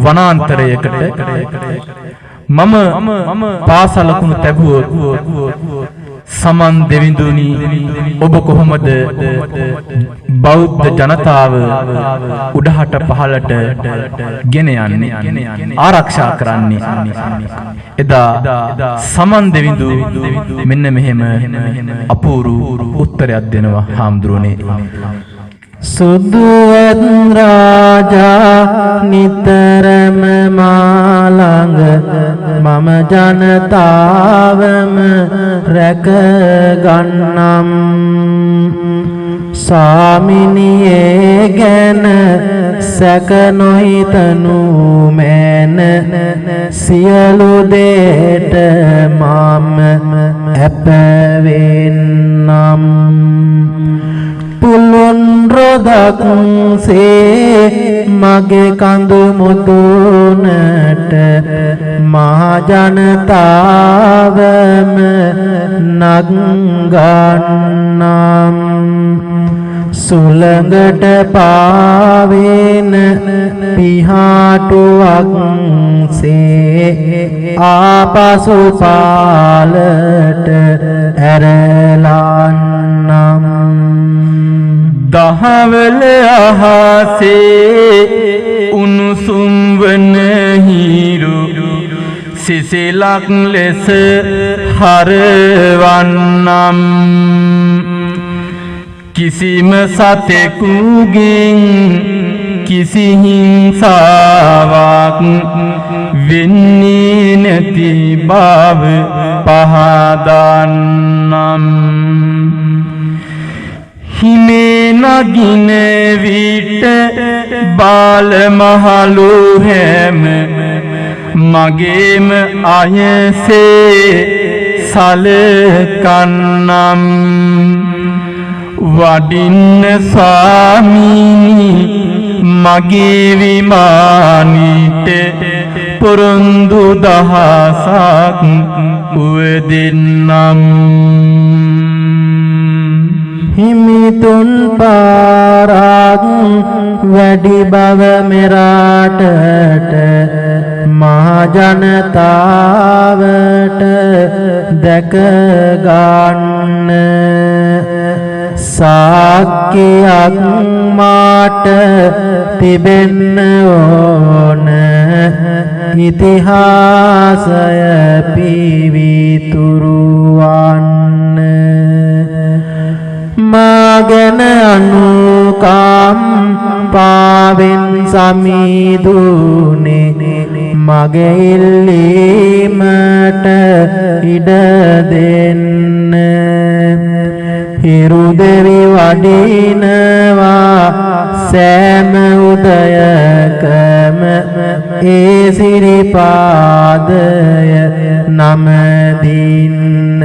වනාන්තරයකට මම පාසලකුණු තැබුවොත් සමන් දෙවිඳුනි ඔබ කොහොමද බෞද්ධ ජනතාව උඩහට පහළට ගෙන යන්නේ ආරක්ෂා කරන්නේ? එදා සමන් දෙවිඳු මෙන්න මෙහෙම අපූරු උත්තරයක් දෙනවා හාමුදුරනේ. සුදුවත් රාජා නිතරම මාළඟ මම ජනතාවම රැක ගන්නම්. ස්වාමිනියේ ගැන සැක නොහිතනු මෑන සියලු දේට මම ඇපවෙන්නම්. පුළුන් රොදක් සේ මගේ කඳු මුදුනට මහා ජනතාවම නගන්නම්. සුළඟට පාවෙන පිහාටුවක් සේ ආපසු පාලට ඇරලන්නම්. දහවල අහසේ උණුසුම් වන හිරු සිසිලක් ලෙස හරවන්නම්. කිසිම සතෙකුගෙන් කිසි හිංසාවක් වෙන්නේ නැති බව පහදන්නම්. හිමේ නගින විට බාල මහලු හැම මගේම අයසේ සලකන්නම්. වඩින්න ස්වාමීනි මගේ විමානිට පොරොන්දු දහසක් උවදින්නම්. හිමිතුන් පාරක් වැඩි බව මෙරටට මහා ජනතාවට දැක ගන්න. සාක්කියක් මාට තිබෙන්න ඕන ඉතිහාසය පිවිතුරුවන්න. මාගෙන අනුකම්පාවෙන් සමිඳුනේ මගේ ඉල්ලීමට ඉඩ දෙන්න. හිරු දෙවි වඩිනවා සෑම උදයකම ඒ සිරිපාදය නමදින්න.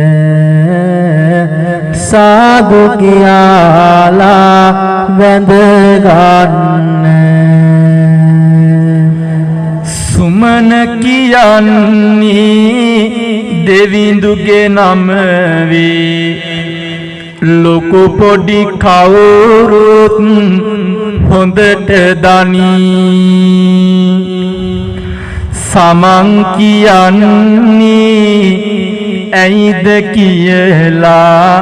සාදු කියාලා වැඳ ගන්න. සුමන කියන්නේ දෙවිඳුගේ නම වේ. ලොකු පොඩි කවුරුත් හොඳට දනී. සමන් කියන්නේ ඇයිද කියලා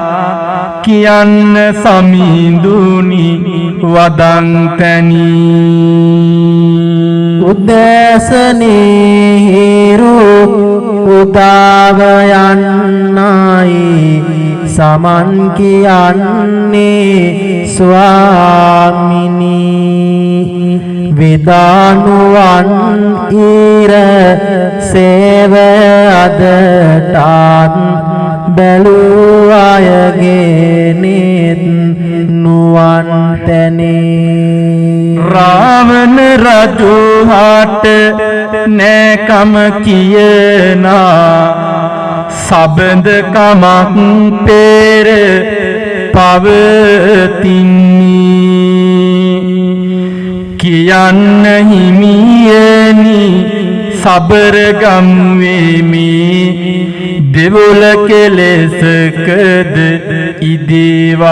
කියන්න සමිඳුනි වදන් තැනී. උදෑසනේ හිරු උදාව යන්නයි සමන් කියන්නේ ස්වාමිනී. විදානුවන් ඊර සේව අදටත් බැලූ අයගේ නෙත් නුවන් තැනේ. රාවණ රජු හට නෑකම කියනා සබඳ කමක් පෙර පවතින්නේ. කියන්න හිමියනි සබරගම් වෙමි දෙවොල කෙලෙසකද ඉදිවන්නේ.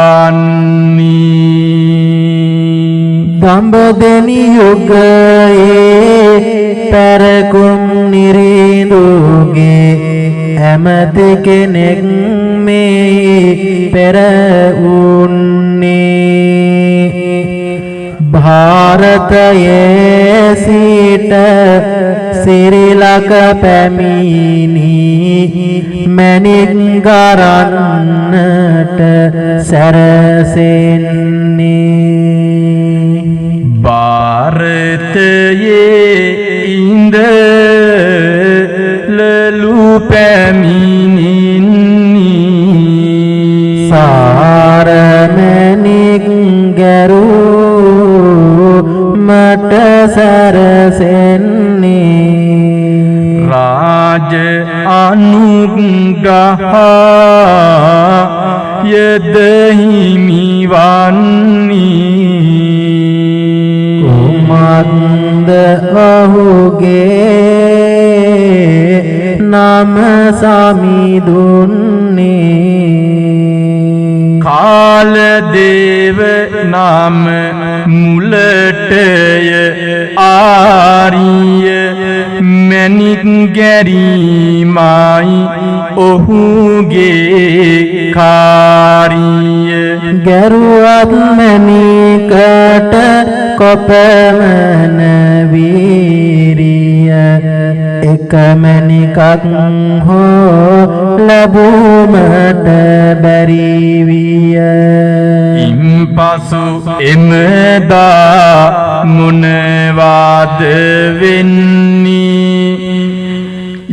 දඹදෙනි යුගයේ පැරකුම් නිරිඳු යුගේ ඇමති කෙනෙක් මේ පෙර උන්නේ භාරතයේ සිට සිරිලක පැමිණි මැණික් ගරන්නට සැරසෙන්නේ ಭಾರತයේ ඉඳලලු පැමිණින්නි සාරමැණික් ගැරූ මට සැරසෙන්නේ රාජ අනුග්‍රහ යදහිමි වන්නී කුමක්ද ඔහුගේ නම සමිඳුන්නේ කාලදේව නාම මුලටය ආරිය මැණික් ගැරීමයි ඔහුගේ කාරිය ගැරුවත් මැණිකට කොපමණ වීරිය එක මැණිකක් හෝ ලැබුමට බැරි විය ඉන්පසු එමදා මොනවාද වෙන්නේ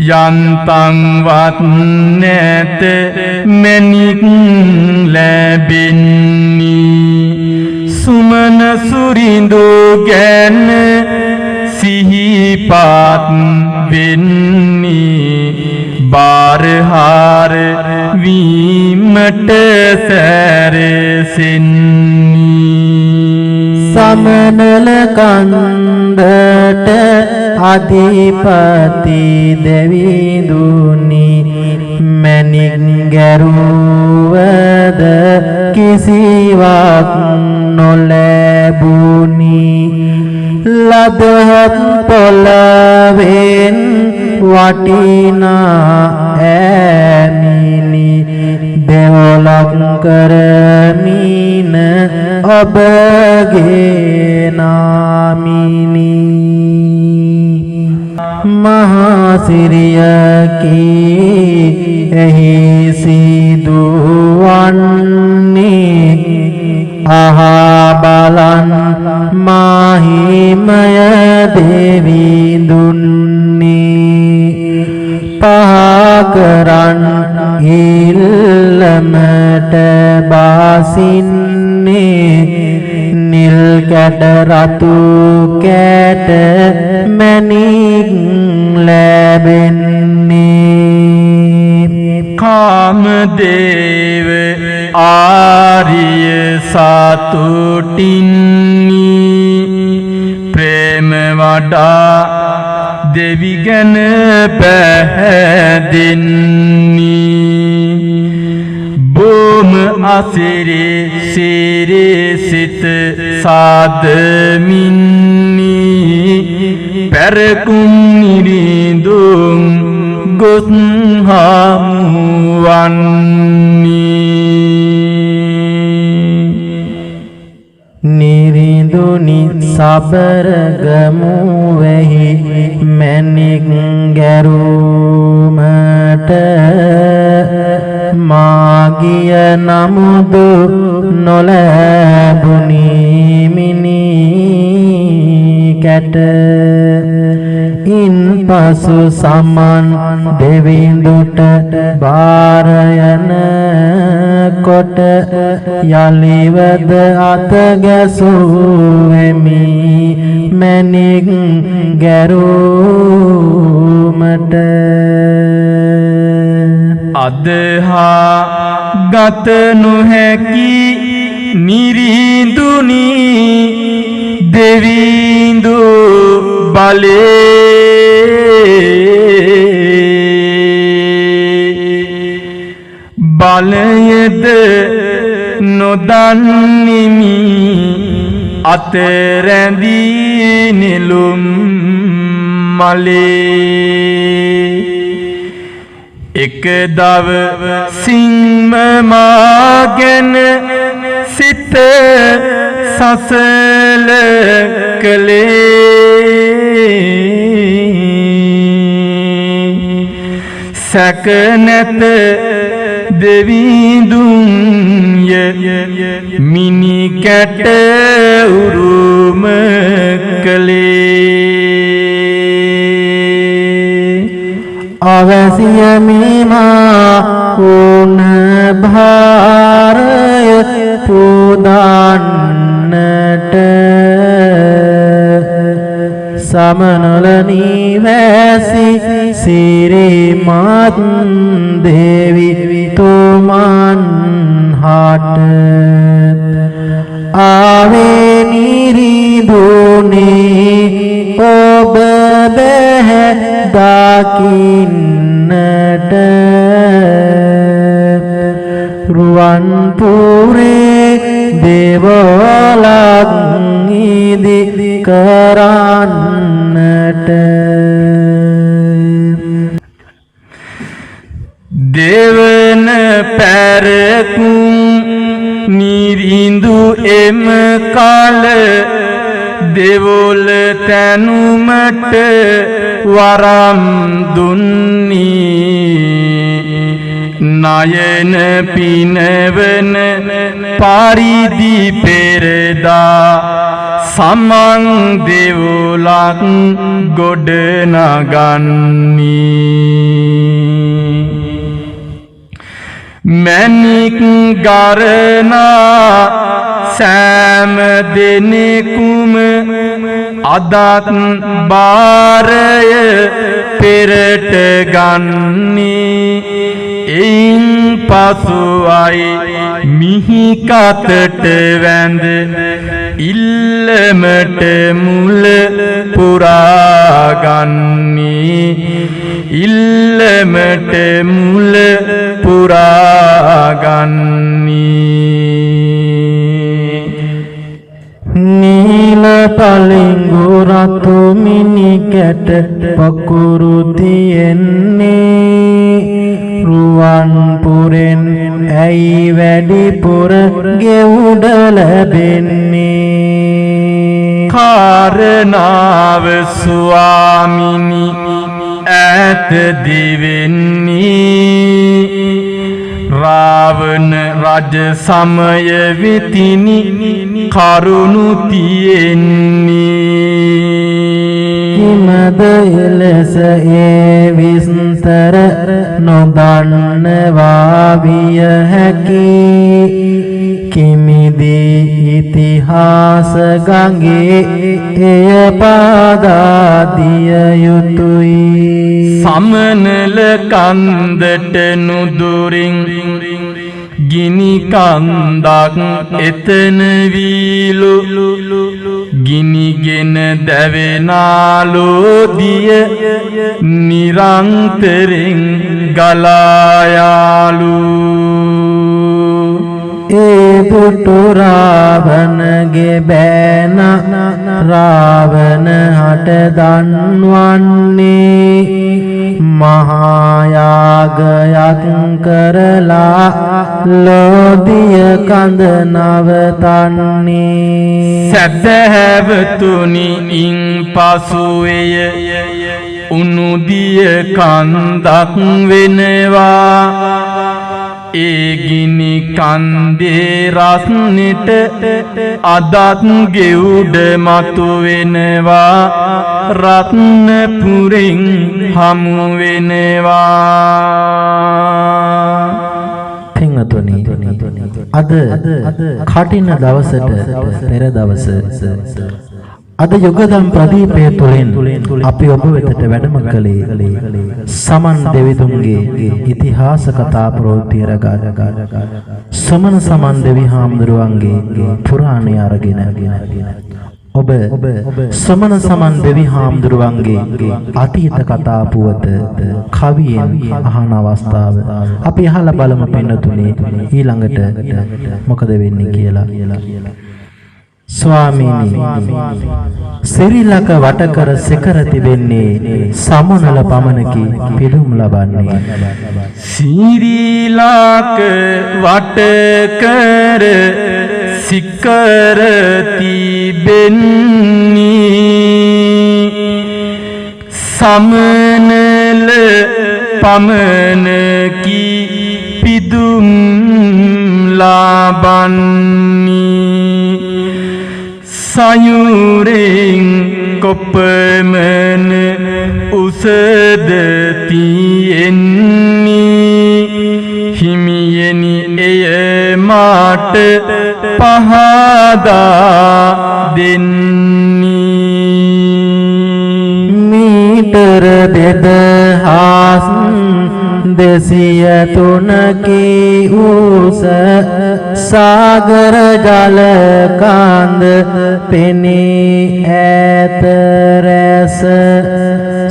යන්තන්වත් නැත මැණික් ලැබෙන්නේ සුමන සුරිඳු ගැන සිහිපත් වෙන්නේ බාරහාර වීමට සැරසෙන්නේ සමනල කන්දට අධිපති දෙවිඳුනි මැණික් ගැරුවද කිසිවක් නොලැබුණි ලබහත් පොළවෙන් වටිනා ඈමිනි දෙවොලක් කරමින ඔබගේ නාමිනි මහා සිරියකි එහි සිදුවන්නේ අහා බලන් මාහිමය දෙවිඳුන්නේ පහකරන් ඉල්ලමට බාසින්නේ නිල් කැට රතු කැට මැණික් ලැබෙන්නේ කාමදේව ආරිය සතුටින්නි ප්‍රේම වඩා දෙවි ගැන පැහැදින්නි බොම අසිරේ සිරේ සිත සාදමින්නි පැරකුම් නිරිඳුන් ගොස් හමුවන්නි නිරිඳුනි සබරගමුවෙහි මැණික් ගැරුමට මාගිය නමුදු නොලැබුණි මිනි කැට ඉන්පසු සමන් දෙවිඳුට බාරයන කොට යලිවද අත ගැසුවෙමි මැණික් ගැරුමට අදහා ගත නොහැකි නිරිඳුනි දෙවිඳු බලයද නොදන්නිමි අතරැඳී නිලුම් මලේ එක දවසින්ම මාගෙන සිත සසල කළේ සැක නැත දෙවිඳුන්ය මිනි කැට උරුම කළේ අවසිය මීමා උන භාරය පුදන්නට සමනල නිවැසි සිරිමත් දේවි තුමන් හට ආවේ නිරිදුනේ ඔබ බැහැ දකින්නට රුවන් පුරේ දේවලක් ඉදි කරන්නට දෙවන පැරකුම් නිරිඳු එම කාල දෙවොල තැනුමට වරම් දුන්නී නයන පිනවන පරිදි පෙරදා සමන් දෙවොලක් ගොඩනගන්නී මැණික් ගරනා සෑම දෙනෙකුම අදත් බාරය පෙරට ගන්නේ එයින් පසුවයි මිහි කතට වැඳ ඉල්ලමට මුල පුරාගන්නේ ඉල්ලමට මුල පුරාගන්නේ නීල පලිංගු රතු මිනි කැට පකුරු තියෙන්නේ රුවන් පුරෙන් ඇයි වැඩිපුර ගෙවුඩ ලැබෙන්නේ කාරණාව ස්වාමිනි ඈත දිවෙන්නේ රාවණ රජ සමය වෙතිනි කරුණු තියෙන්නේ කිමද එලෙස ඒ විස්තර නොදන්නවා විය හැකි කිමිදි ඉතිහාස ගඟේ එය පාදා දිය යුතුයි සමනල කන්දට නුදුරින් ගිනි කන්දක් එතන වීලු ගිනිගෙන දැවෙනාලෝදිය නිරන්තරෙන් ගලායාලු ඒ පුටු රාවණගේ බෑන රාවණ හට දන්වන්නේ මහා යාගයක් කරලා ලෝදිය කඳ නවතන්නේ සැදැහැවතුනි ඉන් පසුවය උනුදිය කන්දක් වෙනවා ඒ ගිනි කන්දේ රස්නෙට අදත් ගෙවුඩ මතු වෙනවා රත්නපුරෙන් හමු වෙනවා පින්වතුනි අද කටින දවසට පෙර දවස අද යුගදම් ප්‍රදීපය තුළින් අපි ඔබ වෙතට වැඩම කළේ සමන් දෙවිඳුන්ගේ ඉතිහාස කතා ප්‍රවෘත්ති රගා සමන සමන් දෙවි හාමුදුරුවන්ගේ පුරාණය අරගෙන ඔබ සමන සමන් දෙවි හාමුදුරුවන්ගේ අතීත කතා පුවත කවියෙන් අහන අවස්ථාව අපි අහලා බලමු පින්නතුනේ ඊළඟට මොකද වෙන්නේ කියලා ස්වාමීනි සිරිලක වටකර සිකර තිබෙන්නේ සමනල පමණකි පිළුම් ලබන්නේ සිරිලක වටකර සිකර තිබෙන්නේ සමනල පමණකි පිදුම් ලබන්නේ සයුරෙන් කොපමණ උසද තියෙන්නේ හිමියනි එය මාට පහදා දෙන්නේ මීටර 2203 උස සාගර ජල කාන්ද පෙනී ඇත රැස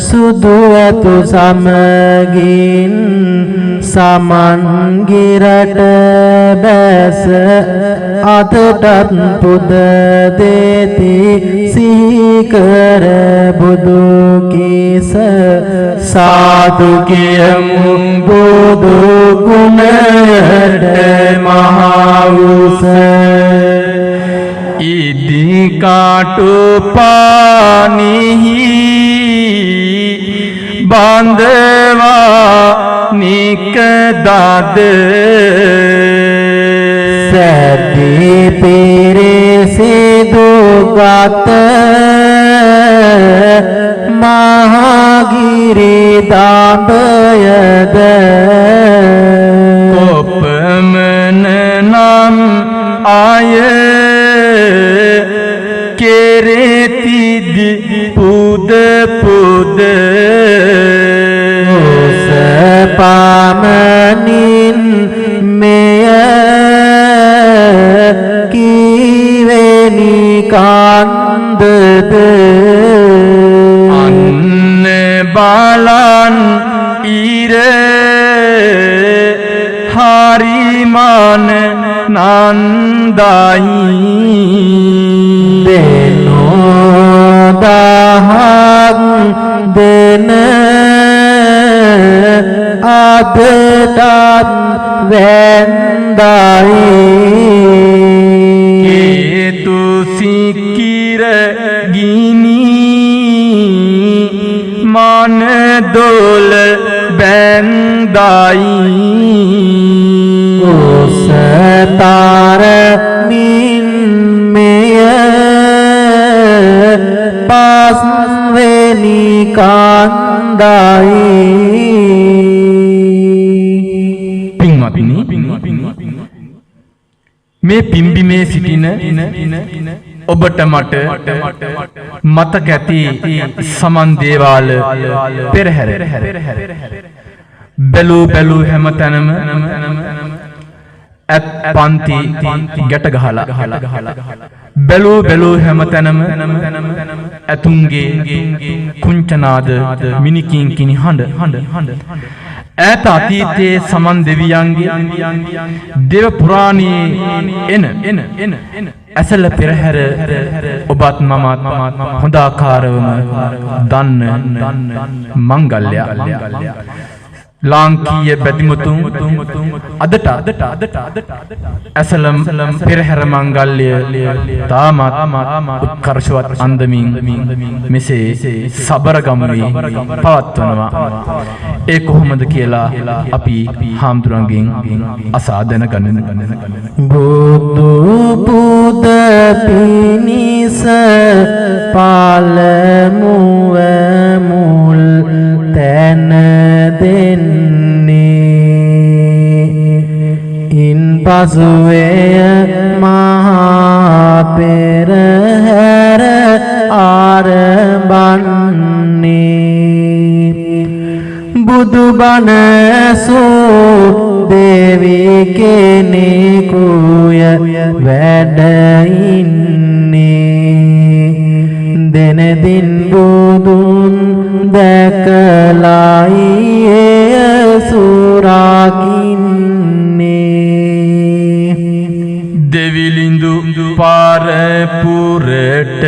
සුදු ඇතු සමගින් සමන් ගිරට බැස අතටත් පුද දෙති සිහිකර බුදු කිස සාදු කියමු බුදු ගුණයට මහා උස ඉදි කාටු පානිහි බන්දවා නිකදද සැදී පිරිසිදු ගත මහගිරි දාඹයද කොපමණ නම් ආය කෙරෙතිද පුද පුද පාමනින් මෙය කීවෙනි කාන්දද අන්න බලන් ඉර හරිමාන නන්දයි දෙනෝ දහක් දෙන අදටත් වැන්දයි කේතු සිකිර ගිනි මන දොල බැන්දයි උසතර මින් මෙය පස්වෙනි කාන්දයි මේ පිම්බිමේ සිටින ඔබට මට මතක ඇති සමන් දේවාල පෙරහැර බැලූ හැමතැනම ඇත් පන්ති ගැට ගහලා බැලූ හැමතැනම ඇතුන්ගේ කුංචනාද මිනිකින් කිනි හඬ ඈත අතීතයේ සමන් දෙවියන්ගේ දේව පුරාණයේ එන ඇසල පෙරහැර ඔබත් මමත් හොඳාකාරවම දන්න මංගල්‍ය ලාංකීය බැතිමුතුන් අදට ඇසලම් පෙරහැර මංගල්‍ය තාමත් උත්කර්ෂවත් අන්දමින් මෙසේ සබරගමුවේ පවත්වනවා ඒ කොහොමද කියලා අපි හාමුදුරන්ගෙන් අසා දැනගන්න බුදු පුද පිනිස පාලමුව මුල් තැන දෙන්නේ ඉන් පසුවය මහා පෙරහැර ආරම්භන්නේ බුදුබණ සෝ දේවි කෙනෙකුය වැඩ ඉන්නේ දෙන දින් බුදුන් දැකලායි එය සුරාකින්නේ දෙවිලිඳු පාර පුරට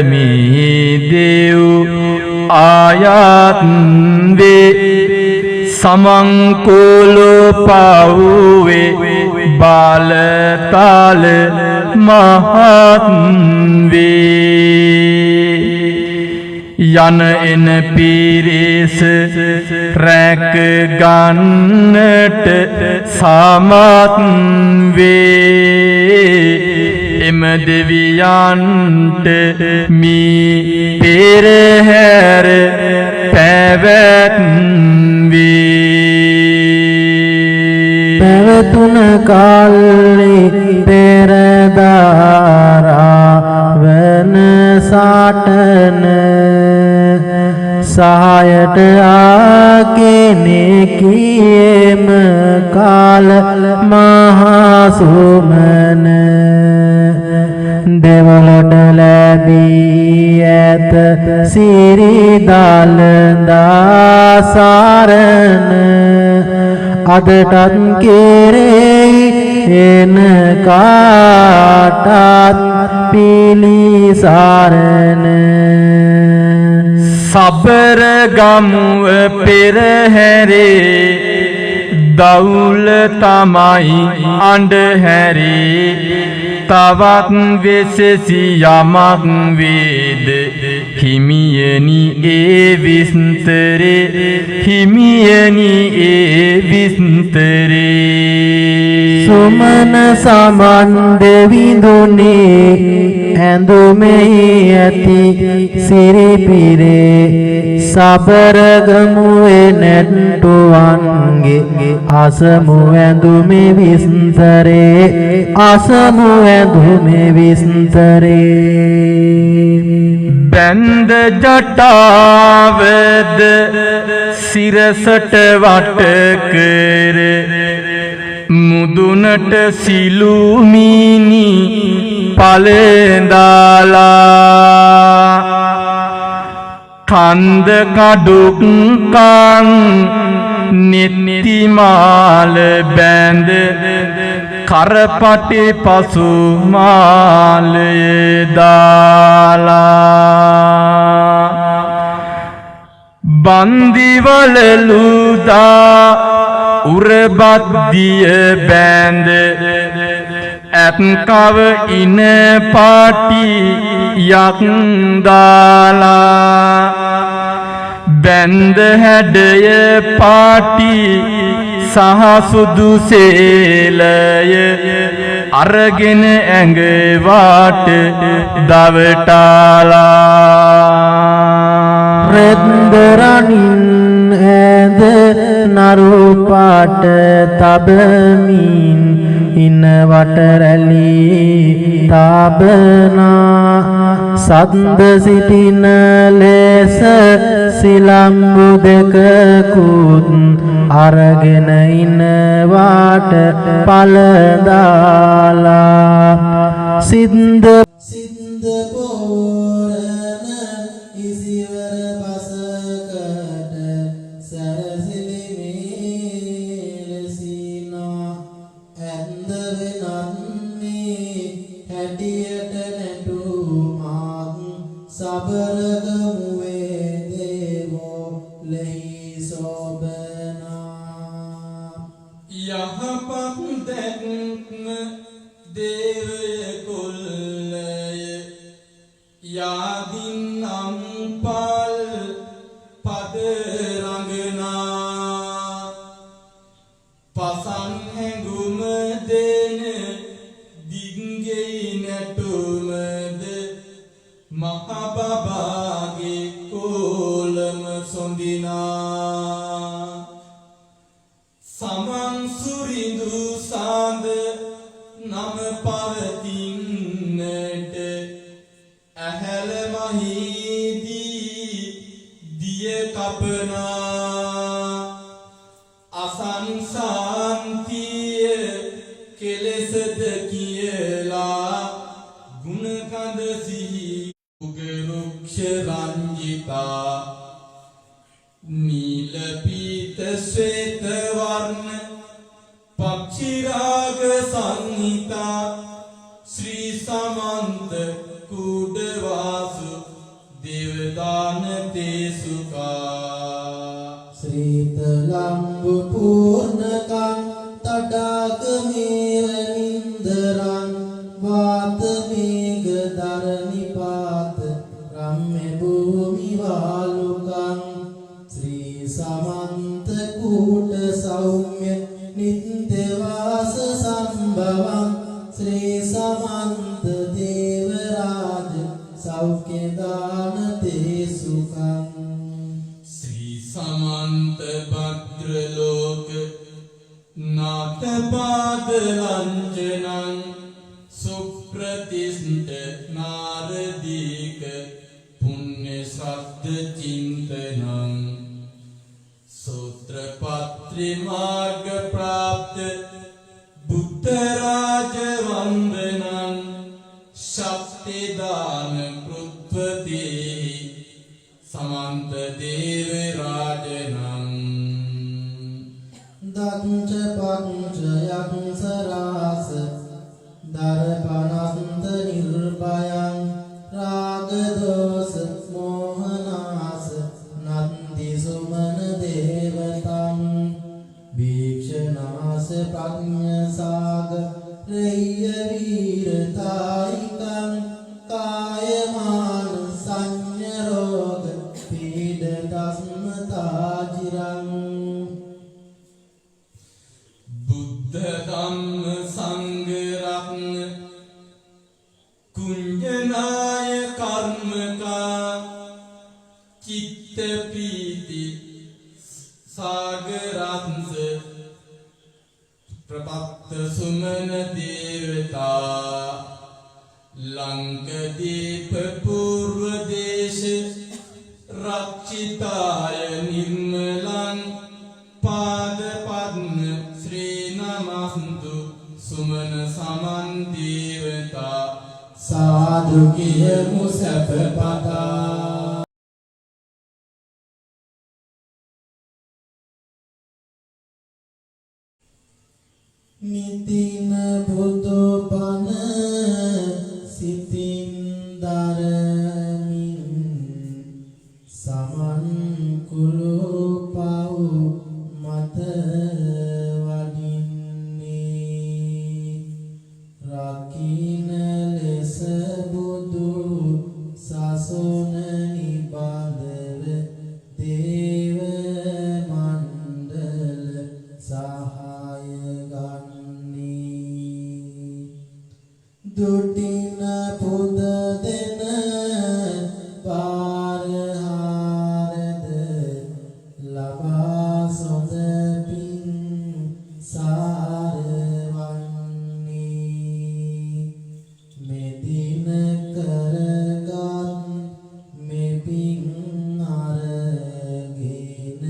මී දෙව් ආයත් වේ සමංකුලු පවුවේ බාලතාල මහත් වේ යන එන පිරිස රැක ගන්නට සමත් වේ එම දෙවියන්ට මී පෙරහැර පැවැත්වී පැවතුන කල්ලි පෙරදාරාවන සාටන සහයට ආකෙනෙකියම කාල මහසුමන දෙවලට ලැබී ඇත සිරිදලදාසාරණ අදටත් කෙරෙහි එන කාටත් පිලිසරණ සබරගමුව පෙරහැරේ දවුල තමයි අඬහැරේ තවත් වෙසෙසි යමක් වේද හිමියනි ඒ විස්තරේ හිමියනි ඒ විස්තරේ සුමන සමන් දෙවිඳුනේ ඇඳුමෙහි ඇති සිරිපිරේ සබරගමුවේ නැට්ටුවන්ගේ අසමු ඇඳුමෙ විස්තරේ අසමු ඇඳුමෙ විස්තරේ බැන්ද ජටාවද සිරසට වට කර මුදුනට සිළුමිනි පලඳාලා කන්ද කඩුක්කන් නිතිමාල බැඳ කරපටි පසු මාලය දාලා බන්දිවලලුදා උරබද්දිය බැඳ ඇත්කව ඉන පාටි යක්දාලා බැන්ද හැඩය පාටි සහසුදු සේලය අරගෙන ඇඟවාට දවටාලා රෙද්දරනින් ඇද නරුපාට තබමින් ඉන වටරැලි තබනා සද්ද සිටින ලෙස සිලම්බු දෙකකුත් අරගෙන ඉනවාට පලදාලා සිද්ද පෝරන ඉසිවර බසකට සැරසිලිමේලසිනා ඇන්ද වෙනන්නේ හැටියට නැටුමාක් සබරගමුවේ දේවෝ ලෙහි සෝබනා යහපත් දැක්ම දේවය කොල්ලය යාදින් අම්පල් පද රඟනා පසන් හැඟුම දෙන දිග්ගෙයි නැටුමද මහබබාගේ කෝලම සොඳිනා සමන් සුරිඳු සාඳ නම පවතින්නට ඇහැල මහිදී දිය කපනා අසංසාන්තිය කෙලෙසද කියලා ගුණකඳ සිහි උගරුක්ෂ රංජිතා नील पीत श्वेत वर्ण पक्षी राग संहिता श्री समंत කූට සෞම්‍ය නිත්‍ය වාස සම්භවං ශ්‍රී සමන්ත දේව රාජ සෞඛ්‍ය දාන තේ සුඛං श्री समंत भद्र लोक नाथ पाद लंचनं सुप्रतिष्ठ नारदीक पुण्य श्रद्ध चिंतनं सूत्र पत्रि मार्ग प्राप्त बुद्ध राज वंदनं शक्ति दान कृत्वते समंत देव राजनं දංච පංචයං සරාස දරපනන්ත නිර්භයං රාග දෝස මෝහනාස නන්දි සුමන දේවතං භීක්ෂනාස ප්‍රඥාසාග රෙය්‍ය වීරතායිකං කායමාන සංඤරෝග පීඩ දස්මතාජිරං बुद्ध धम्म संग रत्न कुंजनाय कर्म का चित्त प्रीति सागरांश प्रपत्त सुमन देवता लंकदीप पूर्व देश रक्षिताय निर्मलं पाद पद्म श्री नमस्तु सुमन समन देवता साधु කියමු සැප පතා නිතින බුදු බණ සිතින් දරමින් සමන් කුළු පව් මත වඩින්නේ රකින්න ලෙස බුදු සසුන නිබඳව දේව මණ්ඩල සහාය ගන්නේ දුටින පුද දෙන පාරහාරද ලබා සොඳ පින් සාරවන්නේ මෙදින කරගත් මෙපින් අරගෙන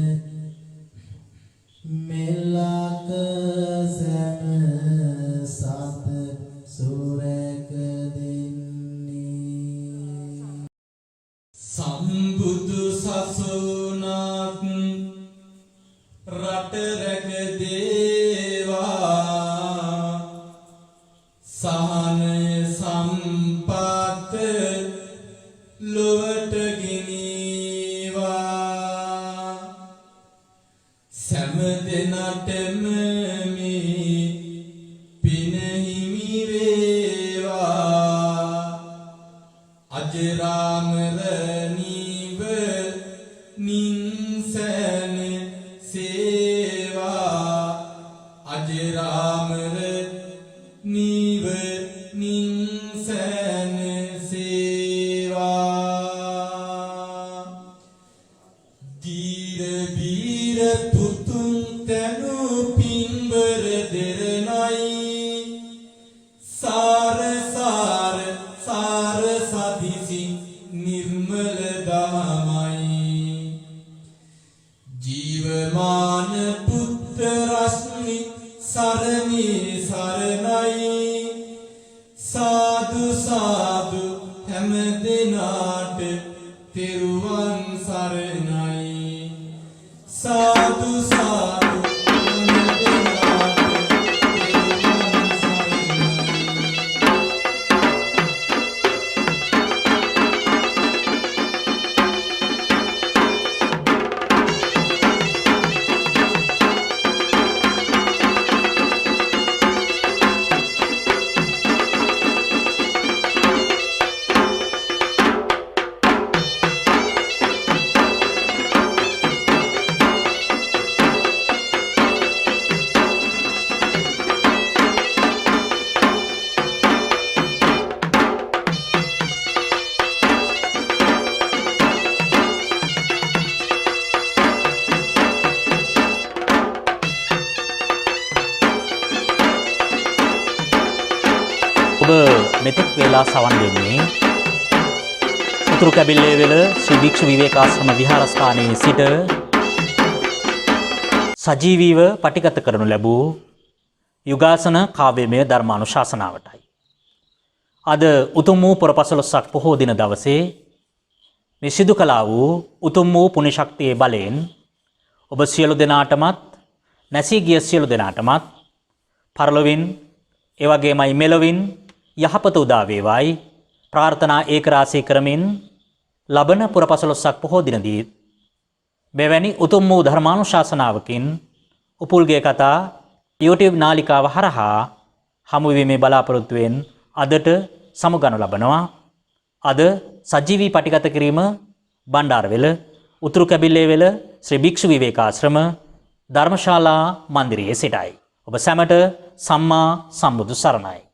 මෙලක සැම සත සුරක දෙන්නේ සම්බුදු සසුනක් රට රැක දේවා සහනය සම්පත් ලොවට ගෙනීවා සෑම දෙනාටම මේ පින හිමි වේවා අජරාමර නීව නින්සන සේවා අජරාමර නීව නින්සන සේවා දීර බීර පුතුන් තනු පින්බර දෙරණයි සාර සාර සාර සදිසි නිර්මල දහමයි ජීවමාන පුත්‍ර රශ්මි සරණී සරණයි සාදු සාදු හැම දෙනාට තෙරුවන් සරණයි සාදු සාදු හැම දෙනාට තෙරුවන් සරණයි ඔබ මෙතෙක් වෙලා සවන් දෙන්නේ උතුරු කැබිල්ලේවෙල ශ්‍රී භික්ෂු විවේකාශ්‍රම විහාරස්ථානයේ සිට සජීවීව පටිගත කරනු ලැබූ යුගාසන කාව්‍යමය ධර්මානුශාසනාවටයි. අද උතුම් වූ පුරපසළොස්වක පොහෝ දින දවසේ මේ සිදු කළා වූ උතුම් වූ පුණ්‍ය ශක්තියේ බලයෙන් ඔබ සියලු දෙනාටමත් නැසී ගිය සියලු දෙනාටමත් පරලොවින් ඒ වගේමයි මෙලොවින් යහපත උදා වේවායි ප්‍රාර්ථනා ඒකරාශී කරමින් ලබන පුරපසළොස්වක පොහෝ දිනදී මෙවැනි උතුම් වූ ධර්මානුශාසනාවකින් උපුල්ගේ කතා YouTube නාලිකාව හරහා හමුවීමේ බලාපොරොත්තුවෙන් අදට සමුගනු ලබනවා. අද සජීවී පටිගත කිරීම බණ්ඩාරවෙල උතුරු කැබිල්ලේවෙල ශ්‍රී භික්ෂු විවේකාශ්‍රම ධර්මශාලා මන්දිරයේ සිටයි. ඔබ සැමට සම්මා සම්බුදු සරණයි.